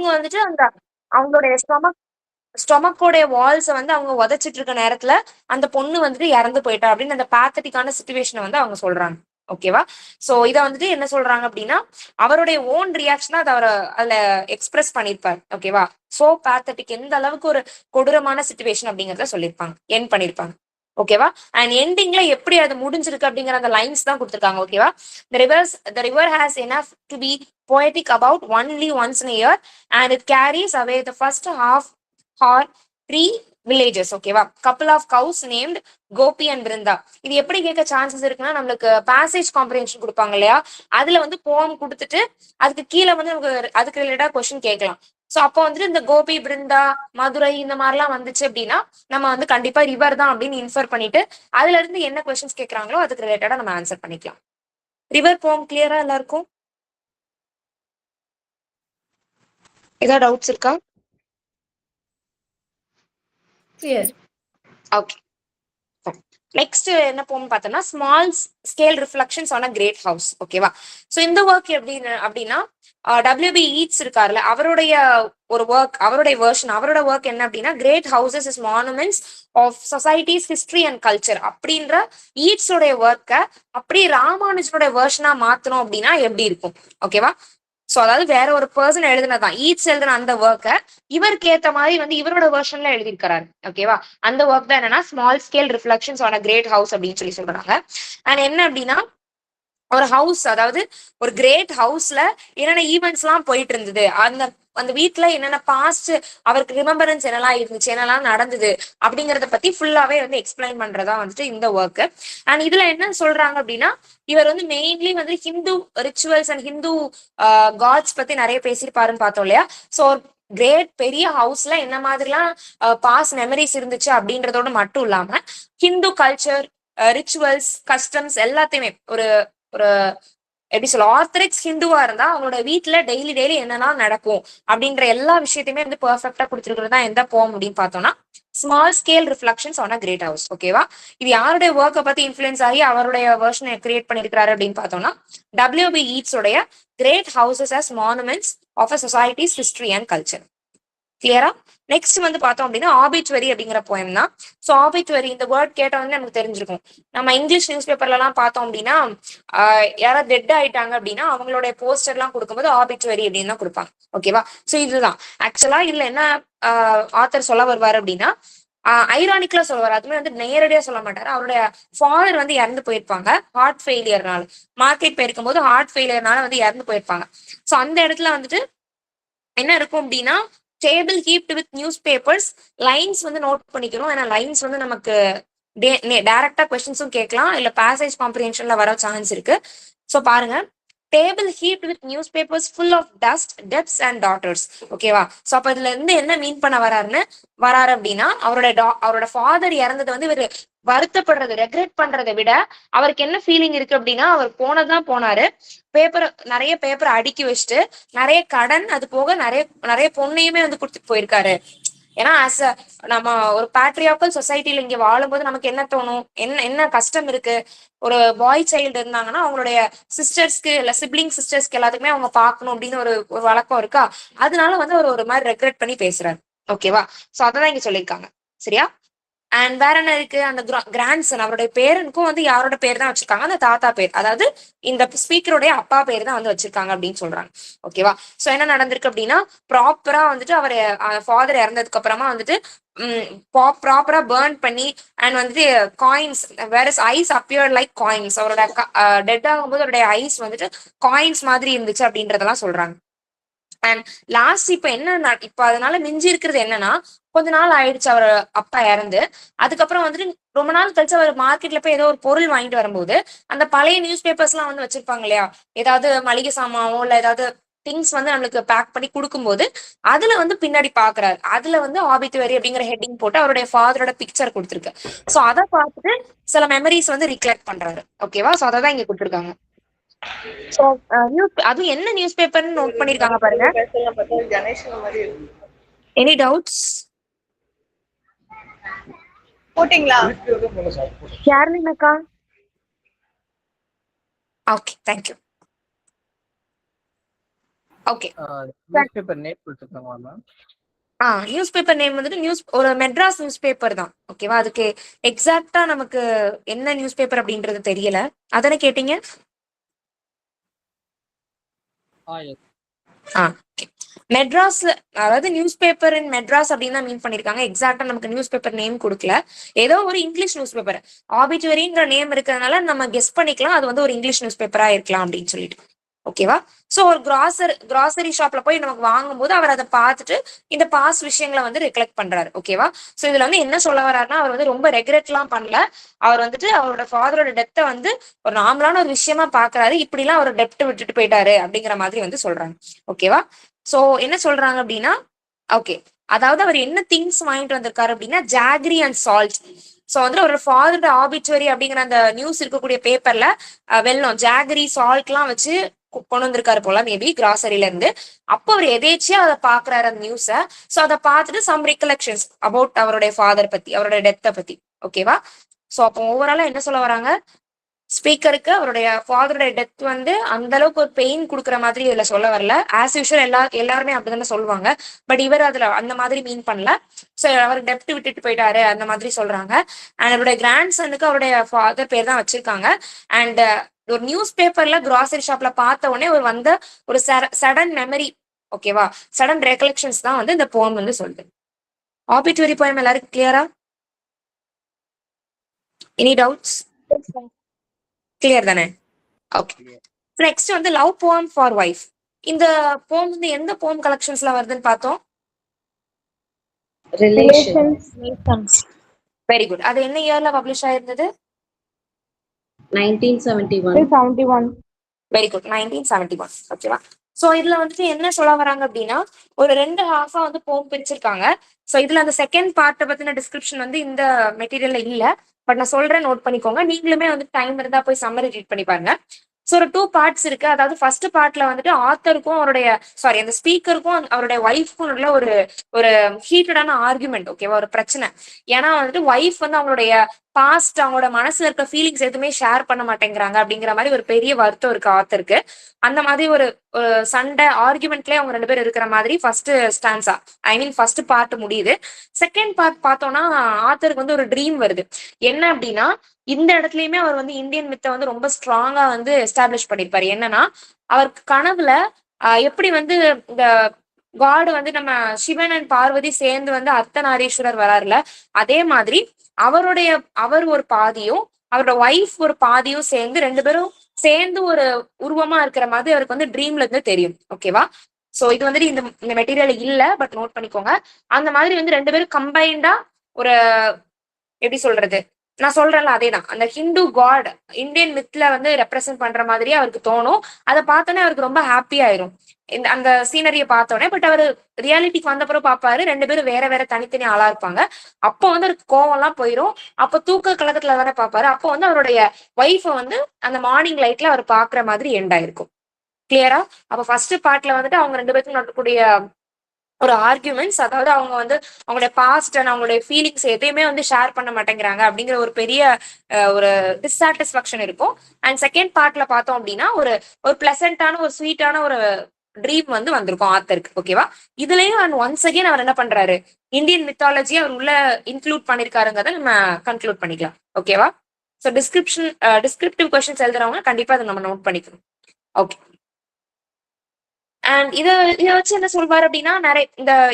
அவங்க வந்துட்டு அந்த அவங்களுடைய ஸ்டொமக்கோடைய வால்ஸை வந்து அவங்க உதைச்சிட்டு இருக்க நேரத்துல அந்த பொண்ணு வந்துட்டு இறந்து போயிட்டா அப்படின்னு அந்த பேத்தட்டிக்கான சுச்சுவேஷனை வந்து அவங்க சொல்றாங்க. ஓகேவா? சோ இத வந்துட்டு என்ன சொல்றாங்க அப்படின்னா அவருடைய ஓன் ரியாக்ஷனா அதை அவரை அதுல எக்ஸ்பிரஸ் பண்ணிருப்பாரு. ஓகேவா? சோ பேத்தட்டிக் எந்த அளவுக்கு ஒரு கொடூரமான சுச்சுவேஷன் அப்படிங்கறத சொல்லியிருப்பாங்க, என் பண்ணிருப்பாங்க. ஓகேவா? அண்ட் எண்டிங்ல எப்படி அது முடிஞ்சிருக்கு அப்படிங்கிற அந்த லைன்ஸ் தான் கொடுத்திருக்காங்க. ஓகேவா? The river has enough to be poetic about only once in a year and it carries away the first half or three villages. ஓகேவா? couple of cows named Gopi and Brinda. இது எப்படி கேட்க சான்சஸ் இருக்குன்னா நம்மளுக்கு பேசேஜ் காம்ப்ரிஹென்ஷன் கொடுப்பாங்க இல்லையா, அதுல வந்து போம் கொடுத்துட்டு அதுக்கு கீழே வந்து நமக்கு அதுக்கு ரிலேட்டா கொஸ்டின் கேட்கலாம். சோ அப்போ வந்துட்டு இந்த கோபி, பிருந்தா, மதுரை இந்த மாதிரிலாம் வந்துச்சு அப்படின்னா நம்ம வந்து கண்டிப்பா ரிவர் தான் அப்படின்னு இன்ஃபர் பண்ணிட்டு அதுல இருந்து என்ன கொஸ்டின்ஸ் கேட்கறாங்களோ அதுக்கு ரிலேட்டடா நம்ம ஆன்சர் பண்ணிக்கலாம். ரிவர் போம் கிளியரா எல்லாருக்கும்? ஏதாவது டவுட்ஸ் இருக்கா? கிளியர். ஓகே. நெக்ஸ்ட் என்ன போகும் பார்த்தோம்னா small scale reflections on a great house. ஓகேவா? ஸோ இந்த ஒர்க் அப்படின்னா WB ஈட்ஸ் இருக்காருல்ல, அவருடைய ஒரு ஒர்க், அவருடைய வெர்ஷன், அவரோட ஒர்க் என்ன அப்படின்னா great houses is monuments of societies history and culture அப்படின்ற ஈட்ஸோடைய ஒர்க்கை அப்படியே ராமானுஜனோட வெர்ஷனா மாத்தணும் அப்படின்னா எப்படி இருக்கும்? ஓகேவா? சோ அதாவது வேற ஒரு பர்சன் எழுதினதான் ஈட்ஸ் எழுதின அந்த ஒர்க்கை இவருக்கு ஏத்த மாதிரி வந்து இவரோட வெர்ஷன்ல எழுதியிருக்கிறாரு. ஓகேவா? அந்த ஒர்க் தான் என்னன்னா small scale reflections on a great house அப்படின்னு சொல்றாங்க. அண்ட் என்ன அப்படின்னா ஒரு ஹவுஸ், அதாவது ஒரு கிரேட் ஹவுஸ்ல என்னென்ன ஈவெண்ட்ஸ் எல்லாம் போயிட்டு இருந்தது, அந்த அந்த வீட்டுல என்னென்ன பாஸ்ட் அவருக்கு ரிமெம்பரன்ஸ் என்னெல்லாம் இருந்துச்சு, என்னெல்லாம் நடந்தது அப்படிங்கறத பத்தி ஃபுல்லாவே வந்து எக்ஸ்பிளைன் பண்றதா வந்துட்டு இந்த ஒர்க். அண்ட் இதுல என்ன சொல்றாங்க அப்படின்னா இவர் வந்து மெயின்லி வந்து Hindu rituals and Hindu gods பத்தி நிறைய பேசியிருப்பாருன்னு பார்த்தோம் இல்லையா. ஸோ கிரேட் பெரிய ஹவுஸ்ல என்ன மாதிரிலாம் பாஸ் மெமரிஸ் இருந்துச்சு அப்படின்றதோட மட்டும் இல்லாம ஹிந்து கல்ச்சர், ரிச்சுவல்ஸ், கஸ்டம்ஸ் எல்லாத்தையுமே ஒரு ஒரு எப்படி சொல்ல ஆர்த்தடாக்ஸ் ஹிந்துவா இருந்தா அவங்களோட வீட்டுல டெய்லி டெய்லி என்னெல்லாம் நடக்கும் அப்படின்ற எல்லா விஷயத்தையுமே வந்து பெர்ஃபெக்டா கொடுத்துருக்கிறதா எந்த போம் அப்படின்னு பார்த்தோம்னா small scale reflections on a great house. ஓகேவா? இது யாருடைய ஒர்க்கை பத்தி இன்ஃபுளுன்ஸ் ஆகி அவருடைய வெர்ஷனை கிரியேட் பண்ணிருக்காரு அப்படின்னு பார்த்தோம்னா WB ஈட்ஸோடைய great houses as monuments of a society's history and culture. கிளியரா? நெக்ஸ்ட் வந்து பார்த்தோம் அப்படின்னா ஆபிச்சுவரி அப்படிங்கிற போயம் தான். ஸோ ஆபிச்சுவரி இந்த வேர்ட் கேட்ட வந்து நமக்கு தெரிஞ்சிருக்கும். நம்ம இங்கிலீஷ் நியூஸ் பேப்பர்ல எல்லாம் பார்த்தோம் அப்படின்னா யாராவது டெட் ஆயிட்டாங்க அப்படின்னா அவங்களுடைய போஸ்டர் எல்லாம் கொடுக்கும்போது ஆபிச்சுவரி அப்படின்னு தான் கொடுப்பாங்க. ஓகேவா? ஸோ இதுதான் ஆக்சுவலா இதுல என்ன ஆத்தர் சொல்ல வருவார் அப்படின்னா ஐரானிக்கலா சொல்லுவார். அதுமே வந்து நேரடியா சொல்ல மாட்டாரு. அவருடைய ஃபாதர் வந்து இறந்து போயிருப்பாங்க ஹார்ட் ஃபெயிலியர்னால. மார்க்கெட் போயிருக்கும் போது ஹார்ட் ஃபெயிலியர்னால வந்து இறந்து போயிருப்பாங்க. ஸோ அந்த இடத்துல வந்துட்டு என்ன இருக்கும் அப்படின்னா table heaped with newspapers, lines வந்து நோட் பண்ணிக்கணும். ஏன்னா லைன்ஸ் வந்து நமக்கு டைரக்டா கொஸ்டின்ஸும் கேட்கலாம், இல்ல பேசேஜ் காம்ப்ரிஹென்ஷன்ல வர சான்ஸ் இருக்கு. ஸோ பாருங்க, table heaped with newspapers full of dust, debs and daughters. ஓகேவா? ஸோ அப்ப இதுல இருந்து என்ன மீன் பண்ண வராரு அப்படின்னா அவரோட ஃபாதர் இறந்தது வந்து இவர் வருத்தப்படுறது, ரெக்ரெட் பண்றதை விட அவருக்கு என்ன ஃபீலிங் இருக்கு அப்படின்னா அவர் போனதான் போனாரு, நிறைய பேப்பரை அடுக்கி வச்சுட்டு நிறைய கடன், அது போக நிறைய நிறைய பொண்ணையுமே வந்து கொடுத்துட்டு போயிருக்காரு. ஏன்னா நம்ம ஒரு பேட்ரியாக்கல் சொசைட்டில இங்க வாழும்போது நமக்கு என்ன தோணும், என்ன கஷ்டம் இருக்கு, ஒரு பாய் சைல்டு இருந்தாங்கன்னா அவங்களுடைய சிஸ்டர்ஸ்க்கு இல்ல சிப்ளிங் சிஸ்டர்ஸ்க்கு எல்லாத்துக்குமே அவங்க பார்க்கணும் அப்படின்னு ஒரு வழக்கம் இருக்கா. அதனால வந்து அவர் ஒரு மாதிரி ரெக்ரெட் பண்ணி பேசுறாரு. ஓகேவா? சோ அதான் இங்க சொல்லியிருக்காங்க. சரியா? அண்ட் வேற என்ன இருக்கு, அந்த கிராண்ட்சன் அவருடைய பேரனுக்கும் வந்து யாரோட பேர் தான் வச்சிருக்காங்க, அந்த தாத்தா பேர், அதாவது இந்த ஸ்பீக்கருடைய அப்பா பேர் தான் வந்து வச்சிருக்காங்க அப்படின்னு சொல்றாங்க. ஓகேவா? சோ என்ன நடந்திருக்கு அப்படின்னா ப்ராப்பரா வந்துட்டு அவர் ஃபாதர் இறந்ததுக்கு அப்புறமா வந்துட்டு ப்ராப்பரா பேர்ன் பண்ணி அண்ட் வந்துட்டு காயின்ஸ், வேற ஐஸ் அப்பியர் லைக் காயின்ஸ், அவரோட டெட் ஆகும்போது அவருடைய ஐஸ் வந்துட்டு காயின்ஸ் மாதிரி இருந்துச்சு அப்படின்றதெல்லாம் சொல்றாங்க. அண்ட் லாஸ்ட் இப்ப அதனால மிஞ்சி இருக்கிறது என்னன்னா கொஞ்ச நாள் ஆயிடுச்சு அவர் அப்பா இறந்து. அதுக்கப்புறம் வந்துட்டு ரொம்ப நாள் கழிச்சு அவர் மார்க்கெட்ல போய் ஏதோ ஒரு பொருள் வாங்கிட்டு வரும்போது அந்த பழைய நியூஸ் பேப்பர்ஸ் எல்லாம் வந்து வச்சிருப்பாங்க இல்லையா, ஏதாவது மளிகை சாமானோ இல்ல ஏதாவது திங்ஸ் வந்து நம்மளுக்கு பேக் பண்ணி கொடுக்கும்போது அதுல வந்து பின்னாடி பாக்குறாரு, அதுல வந்து ஆபித்துவரி அப்படிங்கிற ஹெட்டிங் போட்டு அவருடைய ஃபாதரோட பிக்சர் கொடுத்துருக்கு. சோ அதை பார்த்துட்டு சில மெமரிஸ் வந்து ரிகலெக்ட் பண்றாரு. ஓகேவா? சோ அதை தான் இங்க கொடுத்துருக்காங்க. சோ அதுவும் என்ன நியூஸ் பேப்பர்னு நோட் பண்ணிருக்காங்க பாருங்க. Any doubts? போட்டிங்களா? யாருங்கக்கா? Okay, thank you. Okay. Newspaper name கொடுத்துருக்காங்களா மேம்? நியூஸ் பேப்பர் நேம் வந்துட்டு ஒரு மெட்ராஸ் நியூஸ் பேப்பர் தான். ஓகேவா? அதுக்கு எக்ஸாக்டா நமக்கு என்ன நியூஸ் பேப்பர் அப்படின்றது தெரியல. அதானே கேட்டீங்க? மெட்ராஸ்ல, அதாவது நியூஸ் பேப்பர் இன் மெட்ராஸ் அப்படின்னு தான் மீன் பண்ணிருக்காங்க. எக்ஸாக்டா நமக்கு நியூஸ் பேப்பர் நேம் கொடுக்கல. ஏதோ ஒரு இங்கிலீஷ் நியூஸ் பேப்பர், ஆபிச்சுவரிங்கிற நேம் இருக்கிறதுனால நம்ம கெஸ் பண்ணிக்கலாம் அது வந்து ஒரு இங்கிலீஷ் நியூஸ் பேப்பரா இருக்கலாம் அப்படின்னு சொல்லிட்டு. ஓகேவா? சோ ஒரு கிராசரி ஷாப்ல போய் நமக்கு வாங்கும்போது அவர் அதை பார்த்துட்டு இந்த பாஸ் விஷயங்களை வந்து ரெக்லெக்ட் பண்றாரு. ஓகேவா? சோ இதுல வந்து என்ன சொல்ல வர்றாருன்னா, அவர் வந்து ரொம்ப ரெக்ரெட் எல்லாம் பண்ணல. அவர் வந்துட்டு அவரோட ஃபாதரோட டெத்தை வந்து ஒரு நார்மலான ஒரு விஷயமா பாக்குறாரு. இப்படி எல்லாம் அவர் டெப்ட் விட்டுட்டு போயிட்டாரு அப்படிங்கிற மாதிரி வந்து சொல்றாங்க. ஓகேவா? சோ என்ன சொல்றாங்க அப்படின்னா, ஓகே, அதாவது அவர் என்ன திங்ஸ் வாங்கிட்டு வந்திருக்காரு அப்படின்னா ஜாகரி அண்ட் சால்ட். சோ வந்து ஒரு ஃபாதரோட ஆபிச்சுவரி அப்படிங்கிற அந்த நியூஸ் இருக்கக்கூடிய பேப்பர்ல வெல்லம், ஜாகரி, சால்ட் எல்லாம் வச்சு கொண்டு வந்திருக்காரு போல, மேபி கிராசரில இருந்து. அப்போ அவர் எதேச்சியா அதை பாக்குறாரு அந்த நியூஸ. சோ அதை பார்த்துட்டு சம் ரிகலெக்ஷன்ஸ் அபவுட் அவருடைய ஃபாதர் பத்தி, அவருடைய டெத்தை பத்தி. ஓகேவா? சோ அப்போ ஓவராலா என்ன சொல்ல வராங்க, ஸ்பீக்கருக்கு அவருடைய ஃபாதருடைய டெத் வந்து அந்த அளவுக்கு ஒரு பெயின் கொடுக்குற மாதிரி இதுல சொல்ல வரல. ஆஸ் யூஷுவல் எல்லாருமே அப்படிதானே சொல்லுவாங்க. பட் இவர் அதுல அந்த மாதிரி மீன் பண்ணல. சோ அவர் டெப்ட் விட்டுட்டு போயிட்டாரு அந்த மாதிரி சொல்றாங்க. அண்ட் அவருடைய கிராண்ட் சனுக்கு அவருடைய ஃபாதர் பேர் தான் வச்சிருக்காங்க. அண்ட் ஒரு நியூஸ் பேப்பர்ல கிராசரி ஷாப்ல பார்த்த உடனே ஒரு வந்த ஒரு சடன் மெமரி, ஓகேவா, சடன் ரெகலெக்ஷன்ஸ் தான் வந்து இந்த போம் வந்து சொல்லுது. ஆபிச்சுவரி போயம் எல்லாருக்கும் கிளியரா? Any doubts? கிளியர் தானே? ஓகே. நெக்ஸ்ட் வந்து லவ் போம் ஃபார் வைஃப். இந்த போம் வந்து எந்த போம் கலெக்ஷன்ஸ்ல வருதுன்னு பார்த்தோம். Very good. அது என்ன இயர்ல பப்ளிஷ் ஆயிருந்தது? 1971. Very good, 1971. ஓகேவா? சோ இதுல வந்துட்டு என்ன சொல்ல வராங்க அப்படின்னா, ஒரு 2 ஹாஃபா வந்து போம் பிரிச்சிருக்காங்க. சோ இதுல அந்த செகண்ட் பார்ட்டை பத்தின டிஸ்கிரிப்ஷன் வந்து இந்த மெட்டீரியல்ல இல்ல. பட் நான் சொல்றேன், நோட் பண்ணிக்கோங்க. நீங்களுமே வந்து டைம் இருந்தா போய் சம்மரி ரீட் பண்ணி பாருங்க. ஸோ ஒரு 2 பார்ட்ஸ் இருக்கு. அதாவது ஃபர்ஸ்ட் பார்ட்ல வந்துட்டு ஆத்தருக்கும் அவருடைய அந்த ஸ்பீக்கருக்கும் அவருடைய ஒய்ஃப்க்கும் உள்ள ஒரு ஒரு ஹீட்டடான ஆர்குமெண்ட். ஓகேவா? ஒரு பிரச்சனை. ஏன்னா வந்துட்டு ஒய்ஃப் வந்து அவங்களுடைய பாஸ்ட், அவங்களோட மனசுல இருக்க ஃபீலிங்ஸ் எதுவுமே ஷேர் பண்ண மாட்டேங்கிறாங்க அப்படிங்கிற மாதிரி ஒரு பெரிய வருத்தம் இருக்கு ஆத்தருக்கு. அந்த மாதிரி ஒரு சண்டை ஆர்குமெண்ட்லயே அவங்க 2 பேரும் இருக்கிற மாதிரி ஃபர்ஸ்ட் ஸ்டான்ஸா, ஐ மீன் ஃபர்ஸ்ட் பார்ட் முடியுது. செகண்ட் பார்ட் பார்த்தோம்னா ஆத்தருக்கு வந்து ஒரு ட்ரீம் வருது. என்ன அப்படின்னா, இந்த இடத்துலயுமே அவர் வந்து இந்தியன் மித்தை வந்து ரொம்ப ஸ்ட்ராங்கா வந்து எஸ்டாப்ளிஷ் பண்ணிருப்பாரு. என்னன்னா, அவருக்கு கனவுல எப்படி வந்து இந்த காடு வந்து நம்ம சிவன் அண்ட் பார்வதி சேர்ந்து வந்து அர்த்தநாரீஸ்வரர் வராருல, அதே மாதிரி அவர் ஒரு பாதியும் அவரோட ஒய்ஃப் ஒரு பாதியும் சேர்ந்து 2 பேரும் சேர்ந்து ஒரு உருவமா இருக்கிற மாதிரி அவருக்கு வந்து ட்ரீம்ல இருந்து தெரியும். ஓகேவா? சோ இது வந்துட்டு இந்த மெட்டீரியல் இல்ல, பட் நோட் பண்ணிக்கோங்க. அந்த மாதிரி வந்து 2 பேரும் கம்பைண்டா ஒரு, எப்படி சொல்றது, நான் சொல்றேன்ல அதேதான், அந்த ஹிந்து காட் இந்தியன் மித்ல வந்து ரெப்ரசென்ட் பண்ற மாதிரியே அவருக்கு தோணும். அதை பார்த்தோன்னே அவருக்கு ரொம்ப ஹாப்பி ஆயிரும் அந்த சீனரியை பார்த்தோன்னே. பட் அவர் ரியாலிட்டிக்கு வந்தப்பறம் பாப்பாரு 2 பேரும் வேற வேற தனித்தனி ஆளா இருப்பாங்க. அப்போ வந்து அவருக்கு கோவம் எல்லாம் போயிரும். அப்போ தூக்க கழகத்துல தானே பாப்பாரு. அப்போ வந்து அவருடைய ஒய்ஃபை வந்து அந்த மார்னிங் லைட்ல அவர் பாக்குற மாதிரி எண்ட் ஆயிருக்கும். கிளியரா? அப்ப ஃபர்ஸ்ட் பார்ட்ல வந்துட்டு அவங்க 2 பேருக்கும் நடக்கக்கூடிய ஒரு ஆர்குமெண்ட்ஸ், அதாவது அவங்க வந்து அவங்களுடைய பாஸ்ட் அண்ட் அவங்களுடைய ஃபீலிங்ஸ் எதையுமே வந்து ஷேர் பண்ண மாட்டேங்கிறாங்க அப்படிங்கிற ஒரு பெரிய ஒரு டிஸ்சாட்டிஸ்பாக்சன் இருக்கும். அண்ட் செகண்ட் பார்ட்ல பார்த்தோம் அப்படின்னா ஒரு பிளசண்டான ஒரு ஸ்வீட்டான ஒரு ட்ரீம் வந்து வந்திருக்கும் ஆத்தருக்கு. ஓகேவா? இதுலயும் அண்ட் ஒன்ஸ் அகேன் அவர் என்ன பண்றாரு, இந்தியன் மித்தாலஜி அவர் உள்ள இன்க்ளூட் பண்ணிருக்காருங்கிறத நம்ம கன்க்ளூட் பண்ணிக்கலாம். ஓகேவா? ஸோ டிஸ்கிரிப்டிவ் கொஸ்டின்ஸ் எழுதுறவங்க கண்டிப்பா அதை நம்ம நோட் பண்ணிக்கணும். ஓகே. அண்ட் இதை வச்சு என்ன சொல்வாரு அப்படின்னா, நிறைய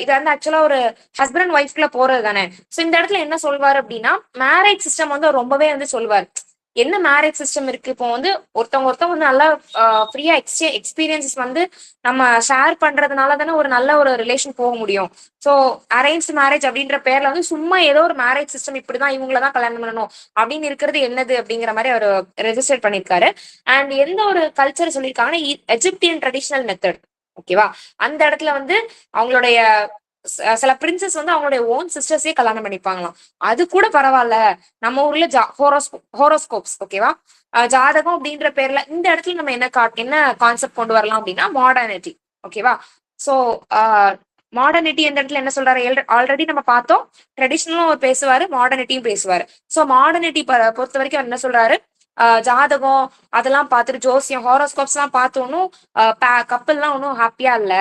இது வந்து ஆக்சுவலா ஒரு ஹஸ்பண்ட் அண்ட் ஒய்ஃப்குள்ள போறது தானே. ஸோ இந்த இடத்துல என்ன சொல்வாரு அப்படின்னா, மேரேஜ் சிஸ்டம் வந்து ரொம்பவே வந்து சொல்வார். என்ன மேரேஜ் சிஸ்டம் இருக்கு இப்போ வந்து ஒருத்தவங்க வந்து நல்லா ஃப்ரீயா எக்ஸ்பீரியன்சஸ் வந்து நம்ம ஷேர் பண்றதுனால தானே ஒரு நல்ல ஒரு ரிலேஷன் போக முடியும். ஸோ அரேஞ்ச் மேரேஜ் அப்படின்ற பேர்ல வந்து சும்மா ஏதோ ஒரு மேரேஜ் சிஸ்டம் இப்படிதான் இவங்களதான் கல்யாணம் பண்ணணும் அப்படின்னு இருக்கிறது என்னது அப்படிங்கிற மாதிரி அவர் ரெஜிஸ்டர் பண்ணிருக்காரு. அண்ட் எந்த ஒரு கல்ச்சர் சொல்லியிருக்காங்கன்னா, எஜிப்தியன் ட்ரெடிஷனல் மெத்தட். ஓகேவா? அந்த இடத்துல வந்து அவங்களுடைய சில பிரின்சஸ் வந்து அவங்களுடைய ஓன் சிஸ்டர்ஸே கல்யாணம் பண்ணிப்பாங்களாம். அது கூட பரவாயில்ல, நம்ம ஊர்ல ஹோரோஸ்கோப்ஸ், ஓகேவா, ஜாதகம் அப்படின்ற பேர்ல இந்த இடத்துல நம்ம என்ன கான்செப்ட் கொண்டு வரலாம் அப்படின்னா மாடர்னிட்டி. ஓகேவா? சோ மாடர்னிட்டி எந்த இடத்துல என்ன சொல்றாரு, ஆல்ரெடி நம்ம பார்த்தோம். ட்ரெடிஷனலும் அவர் பேசுவாரு, மாடர்னிட்டியும் பேசுவாரு. சோ மாடர்னிட்டி பொறுத்த வரைக்கும் என்ன சொல்றாரு, ஜாதகம் அதெல்லாம் பார்த்துட்டு ஜோசியம் ஹாரோஸ்கோப்ஸ் எல்லாம் பார்த்தோன்னும் கப்பல்லாம் ஒன்றும் ஹாப்பியா இல்ல.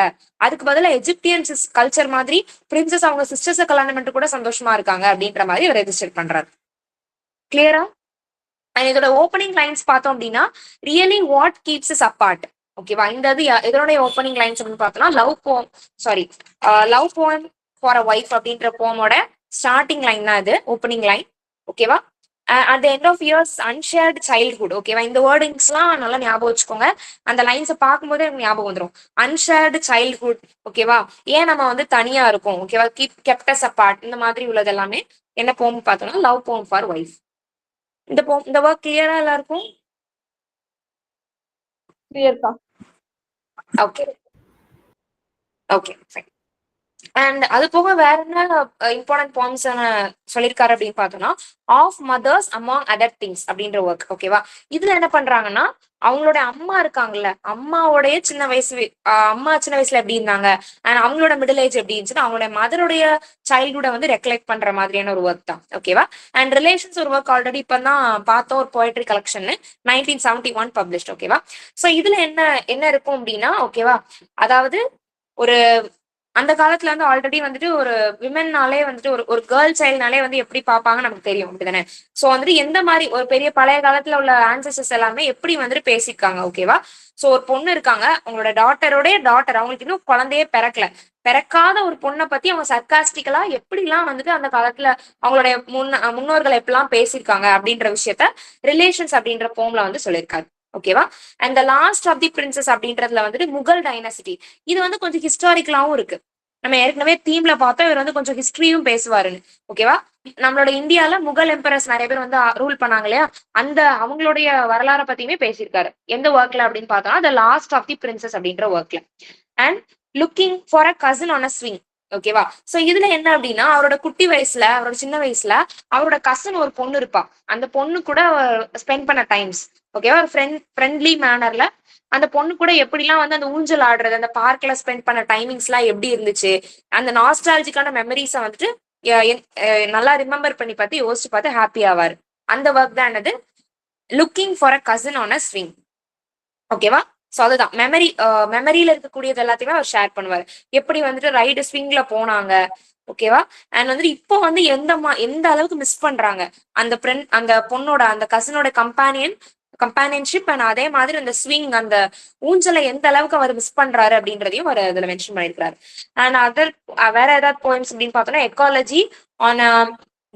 அதுக்கு பதிலா எஜிப்தியன் கல்ச்சர் மாதிரி பிரின்சஸ் அவங்க சிஸ்டர்ஸை கல்யாணம் பண்ணிட்டு கூட சந்தோஷமா இருக்காங்க அப்படின்ற மாதிரி இவர் ரெஜிஸ்டர் பண்றாரு. கிளியரா? அண்ட் இதோட ஓப்பனிங் லைன்ஸ் பார்த்தோம் அப்படின்னா really what keeps is apart. ஓகேவா? இந்த இது இதனுடைய ஓப்பனிங் லைன்ஸ் அப்படின்னு பார்த்தோம்னா லவ் போம் ஃபார் அ ஒய்ஃப் அப்படின்ற போமோட ஸ்டார்டிங் லைன் தான் இது ஓப்பனிங் லைன். ஓகேவா? At the end of years unshared childhood. ஓகேவா? இந்த வேர்டிங்ஸ்லாம் நல்லா ஞாபகம் வச்சுக்கோங்க. அந்த லைன்ஸை பார்க்கும்போது எனக்கு ஞாபகம் வந்துடும். Unshared childhood. ஓகேவா? ஏன் நம்ம வந்து தனியா இருக்கோம். ஓகேவா? கெப்ட் அஸ் அபார்ட் இந்த மாதிரி உள்ளது எல்லாமே என்ன போம் பார்த்தோம்னா லவ் போம் ஃபார் ஒய்ஃப். இந்த ஒர்க் கிளியரா எல்லாருக்கும்? கிளியர்க்கா? Okay okay fine. அண்ட் அது போக வேற என்ன இம்பார்ட்டன்ட் பாயிண்ட்ஸ் சொல்லியிருக்காரு அப்படின்னு பார்த்தோம்னா of mothers among other things அப்படின்ற ஒர்க். ஓகேவா? இதுல என்ன பண்றாங்கன்னா அவங்களோட அம்மா இருக்காங்கல்ல, அம்மாவோடைய சின்ன வயசுல எப்படி இருந்தாங்க அண்ட் அவங்களோட மிடில் ஏஜ் எப்படி இருந்துச்சுன்னா அவங்களோட மதருடைய சைல்ட்ஹுட வந்து ரெக்கலெக்ட் பண்ற மாதிரியான ஒரு ஒர்க் தான். ஓகேவா? அண்ட் ரிலேஷன்ஸ் ஒரு ஒர்க் ஆல்ரெடி இப்போ தான் பார்த்தோம், ஒரு போயட்ரி கலெக்ஷன் 1971 பப்ளிஷ்ட். ஓகேவா? ஸோ இதுல என்ன இருக்கும் அப்படின்னா ஓகேவா, அதாவது ஒரு அந்த காலத்துல வந்து ஆல்ரெடி வந்துட்டு ஒரு விமென்னாலே வந்துட்டு ஒரு கேர்ள் சைல்ட்னாலே வந்து எப்படி பார்ப்பாங்க நமக்கு தெரியும் அப்படிதானே. சோ வந்துட்டு எந்த மாதிரி ஒரு பெரிய பழைய காலத்துல உள்ள ஆன்சஸ்டர்ஸ் எல்லாமே எப்படி வந்துட்டு பேசியிருக்காங்க. ஓகேவா? சோ ஒரு பொண்ணு இருக்காங்க, அவங்களோட டாட்டர் அவங்களுக்கு இன்னும் குழந்தையே பிறக்காத ஒரு பொண்ணை பத்தி அவங்க சர்காஸ்டிக்கலா எப்படிலாம் வந்துட்டு அந்த காலத்துல அவங்களுடைய முன்னோர்கள் எப்படிலாம் பேசியிருக்காங்க அப்படின்ற விஷயத்த ரிலேஷன்ஸ் அப்படின்ற போம்ல வந்து சொல்லியிருக்காரு. ஓகேவா? And the last of the princes அப்படின்றதுல வந்துட்டு முகல் டைனசிட்டி. இது வந்து கொஞ்சம் ஹிஸ்டாரிக்கலாவும் இருக்கு. நம்ம ஏற்கனவே தீம்ல பார்த்தோம், இவர் வந்து கொஞ்சம் ஹிஸ்டரியும் பேசுவாருன்னு. ஓகேவா? நம்மளோட இந்தியால முகல் எம்பரர்ஸ் நிறைய பேர் வந்து ரூல் பண்ணாங்க இல்லையா, அந்த அவங்களுடைய வரலாறை பத்தியுமே பேசியிருக்காரு. எந்த ஒர்க்ல அப்படின்னு பார்த்தோம்னா the last of the princess அப்படின்ற ஒர்க்ல. And looking for a cousin on a swing. ஓகேவா? சோ இதுல என்ன அப்படின்னா அவரோட அவரோட சின்ன வயசுல அவரோட கசின் ஒரு பொண்ணு இருப்பா. அந்த பொண்ணு கூட ஸ்பெண்ட் பண்ண டைம்ஸ். ஓகேவா? ஒரு ஃப்ரெண்ட்லி மேனர்ல அந்த பொண்ணு கூட எப்படிலாம் வந்து அந்த ஊஞ்சல் ஆடுறது, அந்த பார்க்ல ஸ்பெண்ட் பண்ண டைமிங்ஸ் எல்லாம் எப்படி இருந்துச்சு, அந்த நாஸ்டாலஜிக்கான மெமரிஸை வந்துட்டு நல்லா ரிமெம்பர் பண்ணி பார்த்து யோசிச்சு பார்த்து ஹாப்பி ஆவார். அந்த ஒர்க் தான் என்னது looking for a cousin on a swing. ஓகேவா? சோ அதுதான் மெமரியில இருக்கக்கூடியது எல்லாத்தையுமே அவர் ஷேர் பண்ணுவார். எப்படி வந்துட்டு ரைடு ஸ்விங்ல போனாங்க. ஓகேவா? அண்ட் வந்துட்டு இப்போ வந்து எந்த அளவுக்கு மிஸ் பண்றாங்க அந்த பொண்ணோட அந்த கசினோட கம்பானியன்ஷிப் அண்ட் அதே மாதிரி அந்த ஸ்விங் அந்த ஊஞ்சலை எந்த அளவுக்கு அவர் மிஸ் பண்றாரு அப்படின்றதையும் அவர் அதுல மென்ஷன் பண்ணிருக்காரு. அண்ட் வேற ஏதாவது போயிம்ஸ் அப்படின்னு பார்த்தோம்னா எக்காலஜி ஆன்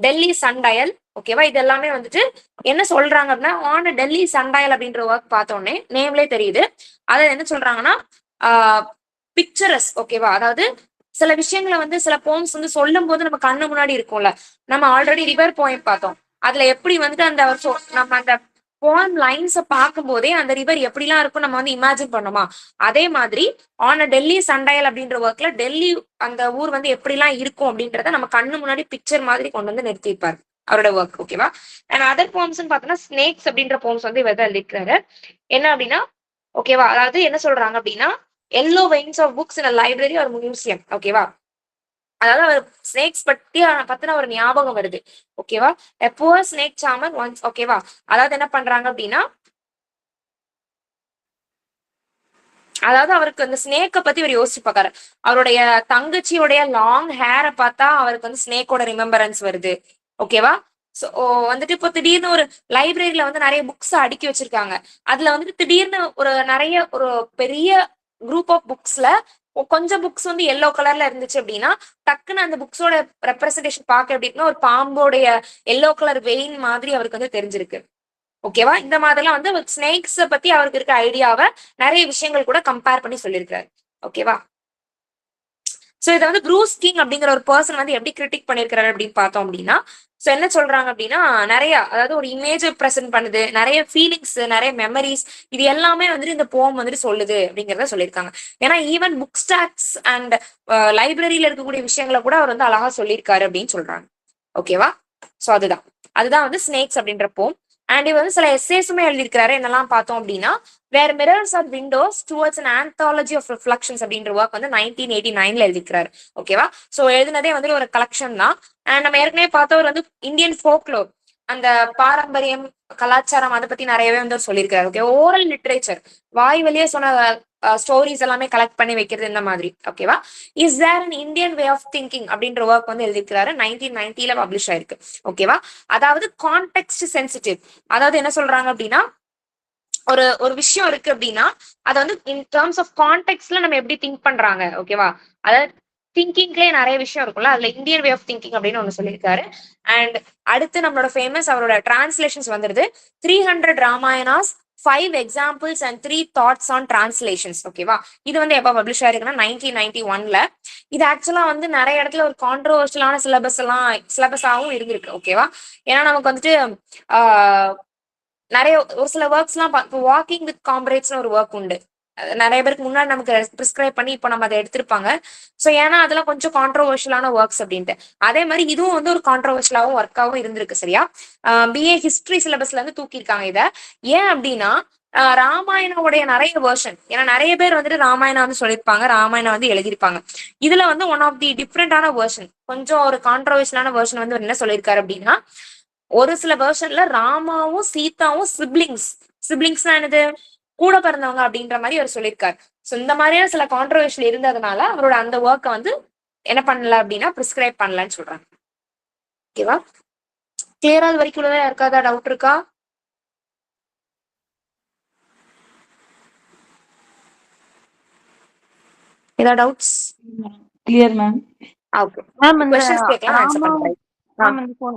டெல்லி சன்டயல். ஓகேவா? இது எல்லாமே வந்துட்டு என்ன சொல்றாங்க அப்படின்னா ஆன் டெல்லி சன்டயல் அப்படின்ற ஒர்க் பார்த்தோன்னே நேம்லே தெரியுது. அதை என்ன சொல்றாங்கன்னா பிக்சரஸ். ஓகேவா? அதாவது சில விஷயங்களை வந்து சில போம்ஸ் வந்து சொல்லும் போது நம்ம கண்ணு முன்னாடி இருக்கும்ல. நம்ம ஆல்ரெடி ரிவர் போயம் பார்த்தோம். அதுல எப்படி வந்துட்டு நம்ம அந்த போயம் லைன்ஸை பார்க்கும் போதே அந்த ரிவர் எப்படிலாம் இருக்கும் நம்ம வந்து இமேஜின் பண்ணோமா, அதே மாதிரி ஆன் டெல்லி சன்டயல் அப்படின்ற ஒர்க்ல டெல்லி அந்த ஊர் வந்து எப்படிலாம் இருக்கும் அப்படின்றத நம்ம கண்ணு முன்னாடி பிக்சர் மாதிரி கொண்டு வந்து நிறுத்திருப்பாரு அவரோட ஒர்க். ஓகேவா? அண்ட் அதர் போம்ஸ் பார்த்தோம்னா ஸ்னேக்ஸ் அப்படின்ற போம்ஸ் வந்து இவர் தான் எழுதிருக்காரு. என்ன அப்படின்னா ஓகேவா, அதாவது என்ன சொல்றாங்க அப்படின்னா yellow veins of books in library ஒரு மியூசியம். ஓகேவா? அதாவது அவர் ஸ்னேக்ஸ் பத்தின ஒரு ஞாபகம் வருது. ஓகேவா? a poor snake charmer once. ஓகேவா? அதாவது என்ன பண்றாங்க அப்படின்னா அதாவது அவருக்கு அந்த ஸ்னேக்கை பத்தி அவர் யோசிச்சு பார்க்காரு. அவருடைய தங்கச்சியோடைய லாங் ஹேரை பார்த்தா அவருக்கு வந்து ஸ்னேக்கோட ரிமெம்பரன்ஸ் வருது. ஓகேவா? சோ வந்துட்டு இப்போ திடீர்னு ஒரு லைப்ரரியில வந்து நிறைய புக்ஸ் அடுக்கி வச்சிருக்காங்க. அதுல வந்துட்டு திடீர்னு ஒரு பெரிய குரூப் ஆஃப் புக்ஸ்ல கொஞ்சம் புக்ஸ் வந்து எல்லோ கலர்ல இருந்துச்சு அப்படின்னா டக்குன்னு அந்த புக்ஸோட ரெப்ரஸன்டேஷன் பார்க்க எப்படி இருக்குன்னா ஒரு பாம்போடைய எல்லோ கலர் வெயின் மாதிரி அவருக்கு வந்து தெரிஞ்சிருக்கு. ஓகேவா? இந்த மாதிரிலாம் வந்து ஸ்னேக்ஸ் பத்தி அவருக்கு இருக்க ஐடியாவை நிறைய விஷயங்கள் கூட கம்பேர் பண்ணி சொல்லியிருக்காரு. ஓகேவா? சோ இதை வந்து ப்ரூஸ் கிங் அப்படிங்கிற ஒரு பர்சன் வந்து எப்படி கிரிட்டிக் பண்ணிருக்காரு அப்படின்னு பார்த்தோம் அப்படின்னா சோ என்ன சொல்றாங்க அப்படின்னா நிறைய அதாவது ஒரு இமேஜ் ப்ரெசென்ட் பண்ணுது, நிறைய ஃபீலிங்ஸ், நிறைய மெமரிஸ், இது எல்லாமே வந்துட்டு இந்த போம் வந்துட்டு சொல்லுது அப்படிங்கிறத சொல்லியிருக்காங்க. ஏன்னா ஈவன் புக் ஸ்டாக்ஸ் அண்ட் லைப்ரரியில இருக்கக்கூடிய விஷயங்களை கூட அவர் வந்து அழகா சொல்லியிருக்காரு அப்படின்னு சொல்றாங்க. ஓகேவா? சோ அதுதான் வந்து ஸ்னேக்ஸ் அப்படின்ற போம். அண்ட் இவர் வந்து சில எஸ்ஸேஸுமே எழுதியிருக்கிறாரு. என்னெல்லாம் பார்த்தோம் அப்படின்னா where mirrors are windows towards an anthology of reflections அப்படின்ற ஒர்க் வந்து 1989 எழுதிக்கிறாரு. ஓகேவா? சோ எழுதினதே வந்து ஒரு கலெக்ஷன் தான். அண்ட் நம்ம ஏற்கனவே பார்த்தவர் வந்து இந்தியன் ஃபோக்லோர் அந்த பாரம்பரியம் கலாச்சாரம் அதை பத்தி நிறையவே வந்து அவர் சொல்லியிருக்காரு. ஓகே, ஓரல் லிட்ரேச்சர், வாய் வழியே சொன்ன ஸ்டோரிஸ் எல்லாமே கலெக்ட் பண்ணி வைக்கிறது இந்த மாதிரி. ஓகேவா. Is there an Indian way of thinking அப்படின்ற ஒர்க் வந்து எழுதியிருக்கிறாரு. 1990 பப்ளிஷ் ஆயிருக்கு. ஓகேவா. அதாவது கான்டெக்ஸ்ட் சென்சிட்டிவ், அதாவது என்ன சொல்றாங்க அப்படின்னா, ஒரு ஒரு விஷயம் இருக்கு அப்படின்னா அதை வந்து இன் டேர்ம்ஸ் ஆஃப் கான்டெக்ட்ல நம்ம எப்படி திங்க் பண்றாங்க. ஓகேவா. அதாவது திங்கிங்லேயே நிறைய விஷயம் இருக்கும்ல, அதுல இந்தியன் வே ஆஃப் திங்கிங் அப்படின்னு ஒண்ணு சொல்லியிருக்காரு. அண்ட் அடுத்து நம்மளோட ஃபேமஸ் அவரோட டிரான்ஸ்லேஷன்ஸ் வந்துருது. 300 ராமாயணாஸ், 5 examples and 3 thoughts on translations. ஓகேவா. இது வந்து எப்ப பப்ளிஷ் ஆயிருக்குன்னா 1991. இது ஆக்சுவலா வந்து நிறைய இடத்துல ஒரு கான்ட்ரோவர்ஷியலான சிலபஸாவும் இருந்திருக்கு. ஓகேவா. ஏன்னா நமக்கு வந்துட்டு நிறைய ஒரு சில ஒர்க்ஸ் எல்லாம் வாக்கிங் வித் காம்ரேட்ஸ்னு ஒரு ஒர்க் உண்டு. நிறைய பேருக்கு முன்னாடி நமக்கு ப்ரிஸ்கிரைப் பண்ணி இப்போ நம்ம அதை எடுத்திருப்பாங்க. ஸோ ஏன்னா அதெல்லாம் கொஞ்சம் கான்ட்ரோவர்ஷியலான ஒர்க்ஸ் அப்படின்ட்டு. அதே மாதிரி இதுவும் வந்து ஒரு கான்ட்ரோவர்ஷியலாகவும் ஒர்க்காகவும் இருந்திருக்கு. சரியா. BA ஹிஸ்டரி சிலபஸ்ல இருந்து தூக்கியிருக்காங்க இதை. ஏன் அப்படின்னா ராமாயணோடைய நிறைய வெர்ஷன், ஏன்னா நிறைய பேர் வந்துட்டு ராமாயணம் வந்து சொல்லியிருப்பாங்க, ராமாயணம் வந்து எழுதியிருப்பாங்க. இதுல வந்து ஒன் ஆஃப் தி டிஃப்ரெண்டான வெர்ஷன், கொஞ்சம் ஒரு கான்ட்ரோவர்ஷியலான வெர்ஷன் வந்து என்ன சொல்லியிருக்காரு அப்படின்னா, ஒரு சில வெர்ஷன்ல ராமாவும் சீதாவும் சிப்ளிங்ஸ்னா என்னது, கூட பிறந்தவங்க அப்படின்ற மாதிரி அவர் சொல்லியிருக்காரு. ஸோ இந்த மாதிரியான சில கான்ட்ரோவர்ஷியல் இருந்ததுனால அவரோட அந்த ஒர்க்கை வந்து என்ன பண்ணல அப்படின்னா ப்ரிஸ்கிரைப் பண்ணலன்னு சொல்றாங்க. ஓகேவா. கிளியரா அது வரைக்கும் உள்ளதா இருக்காதா, டவுட் இருக்கா? ஏதாவது doubts? Clear ma'am. Okay ma'am, questions கேட்கலாம், ஆன்சர் பண்றேன்.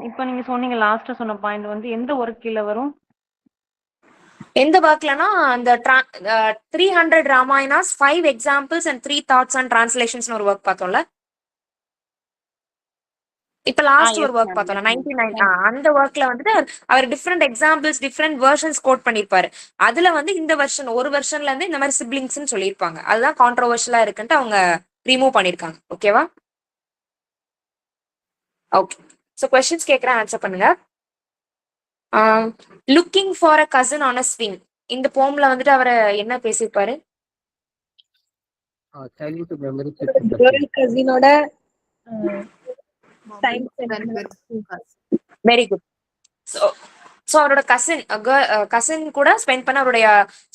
இப்போ நீங்க சொன்னீங்க லாஸ்டா சொன்ன பாயிண்ட் வந்து எந்த ஒர்க் கீழ வரும்? எந்த ஒர்க்லனா அந்த 300 ராமாயணாஸ், 5 examples and 3 thoughts on translations ஒரு ஒர்க் பார்த்தோம்ல. இப்ப லாஸ்ட் ஒரு ஒர்க் பார்த்தோம்ல 1990, அந்த ஒர்க்ல வந்துட்டு அவர் different examples, different versions quote பண்ணிருப்பாரு. அதுல வந்து இந்த வெர்ஷன், ஒரு வெர்ஷன்ல இருந்து இந்த மாதிரி சிப்ளிங்ஸ்னு சொல்லியிருப்பாங்க. அதுதான் கான்ட்ரோவர்ஷியலா இருக்குன்ட்டு அவங்க ரிமூவ் பண்ணிருக்காங்க. ஓகேவா. ஓகே, ஸோ கொஸ்டின்ஸ் கேட்கறேன், ஆன்சர் பண்ணுங்க. Looking for a cousin on a swing, இந்த போம்ல வந்துட்டு அவரை என்ன பேசியிருப்பாரு? Childhood memory. கசினோட வெரி குட். ஸோ அவரோட கசின் கூட ஸ்பெண்ட் பண்ண அவருடைய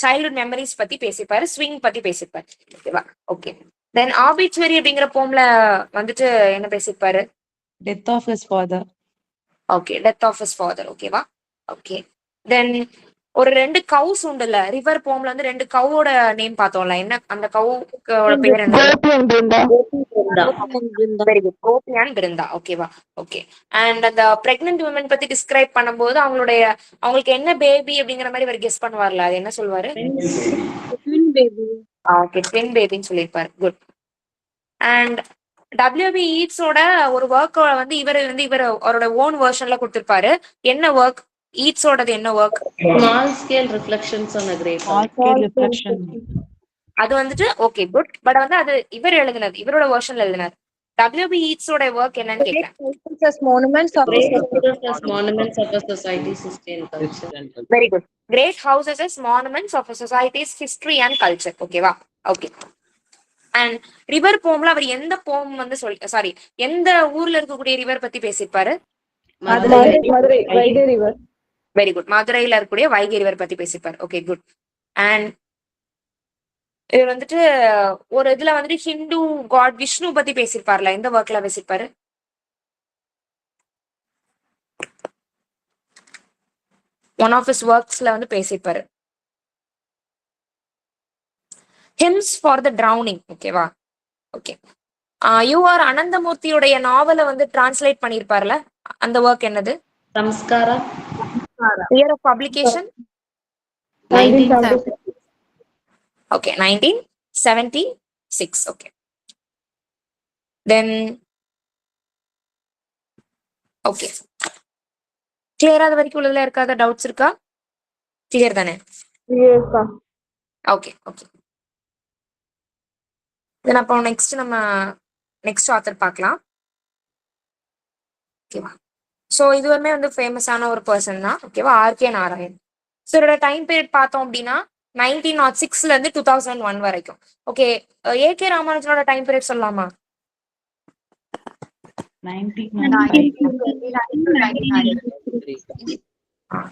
சைல்ட்ஹுட் மெமரிஸ் பத்தி பேசிப்பாரு, ஸ்விங் பத்தி பேசிப்பாரு. ஓகேவா. ஓகே, தென் ஆபிச்சுவரி அப்படிங்கிற போம்ல வந்துட்டு என்ன பேசிப்பாரு? Death of his father. Okay, death of his father. ஓகேவா. ஓகே, தென் ஒரு 2 கவுஸ் உண்டுல்ல, ரிவர் போம்ல வந்து 2 கவோட நேம் பார்த்தோம்ல, என்ன அந்த கவோட பேர் என்ன? Very good, Gopi and Brinda. ஓகேவா. ஓகே, அண்ட் அந்த பிரெக்னன்ட் உமன் பத்தி டிஸ்கிரைப் பண்ணும்போது அவங்களுக்கு என்ன பேபி அப்படிங்கிற மாதிரி அவர் கெஸ் பண்ணுவார்ல, அது என்ன சொல்வாரு? ஓகே, ட்வின் பேபின்னு சொல்லியிருப்பாரு. குட். அண்ட் WB ஈட்ஸோட ஒரு ஒர்க் வந்து இவர் அவரோட ஓன் வெர்ஷன்ல கொடுத்திருப்பாரு. என்ன ஒர்க் ஈட்ஸோடது? என்ன work? Small scale reflections on a great house. அது வந்துட்டு ஓகே குட், பட் வந்து அது இவர் எழுதினது, இவரோட வெர்ஷன்ல எழுதினார். WB ஈட்ஸோட ஒர்க் என்னன்னு கேக்குறேன். monuments of Great houses as monuments of a society's history and culture. Very good. Great houses as monuments of a society's history and culture. ஓகேவா. ஓகே, அண்ட் ரிவர் போம்ல அவர் எந்த போம் வந்து சாரி எந்த ஊர்ல இருக்கக்கூடிய ரிவர் பத்தி பேசியிருப்பாரு? Madurai Vaigai river. Very good, மதுரையில இருக்கக்கூடிய வைகை ரிவர் பத்தி பேசியிருப்பாரு. Okay good. அண்ட் இவர் வந்துட்டு ஒரு இதுல வந்துட்டு ஹிந்து காட் விஷ்ணு பத்தி பேசியிருப்பார்ல, எந்த ஒர்க்ல பேசியிருப்பாரு? ஒன் ஆஃப் ஹிஸ் ஒர்க்ஸ்ல வந்து பேசியிருப்பாரு. Hymns for the drowning. ஓகேவா. ஓகே, யூஆர் அனந்தமூர்த்தியுடைய நாவலை வந்து டிரான்ஸ்லேட் பண்ணியிருப்பார்ல, அந்த ஒர்க் என்னது? Samskara. Year of publication? 1970. Okay, 1976. Okay, then okay, கிளியரா அது வரைக்கும் உள்ளதுல இருக்காத டவுட்ஸ் இருக்கா? கிளியர் தானே? ஓகே ஓகே, தென் அப்போ நம்ம நெக்ஸ்ட் ஆத்தர் பார்க்கலாம். ஓகேவா. ஸோ இதுவுமே வந்து ஃபேமஸான ஒரு பர்சன் தான். ஓகேவா. RK நாராயண். ஸோ இதோட டைம் பீரியட் பார்த்தோம் அப்படின்னா 1906 இருந்து 2001 வரைக்கும். ஓகே, AK ராமானுஜனோட டைம் பீரியட் சொல்லலாமா? 1993.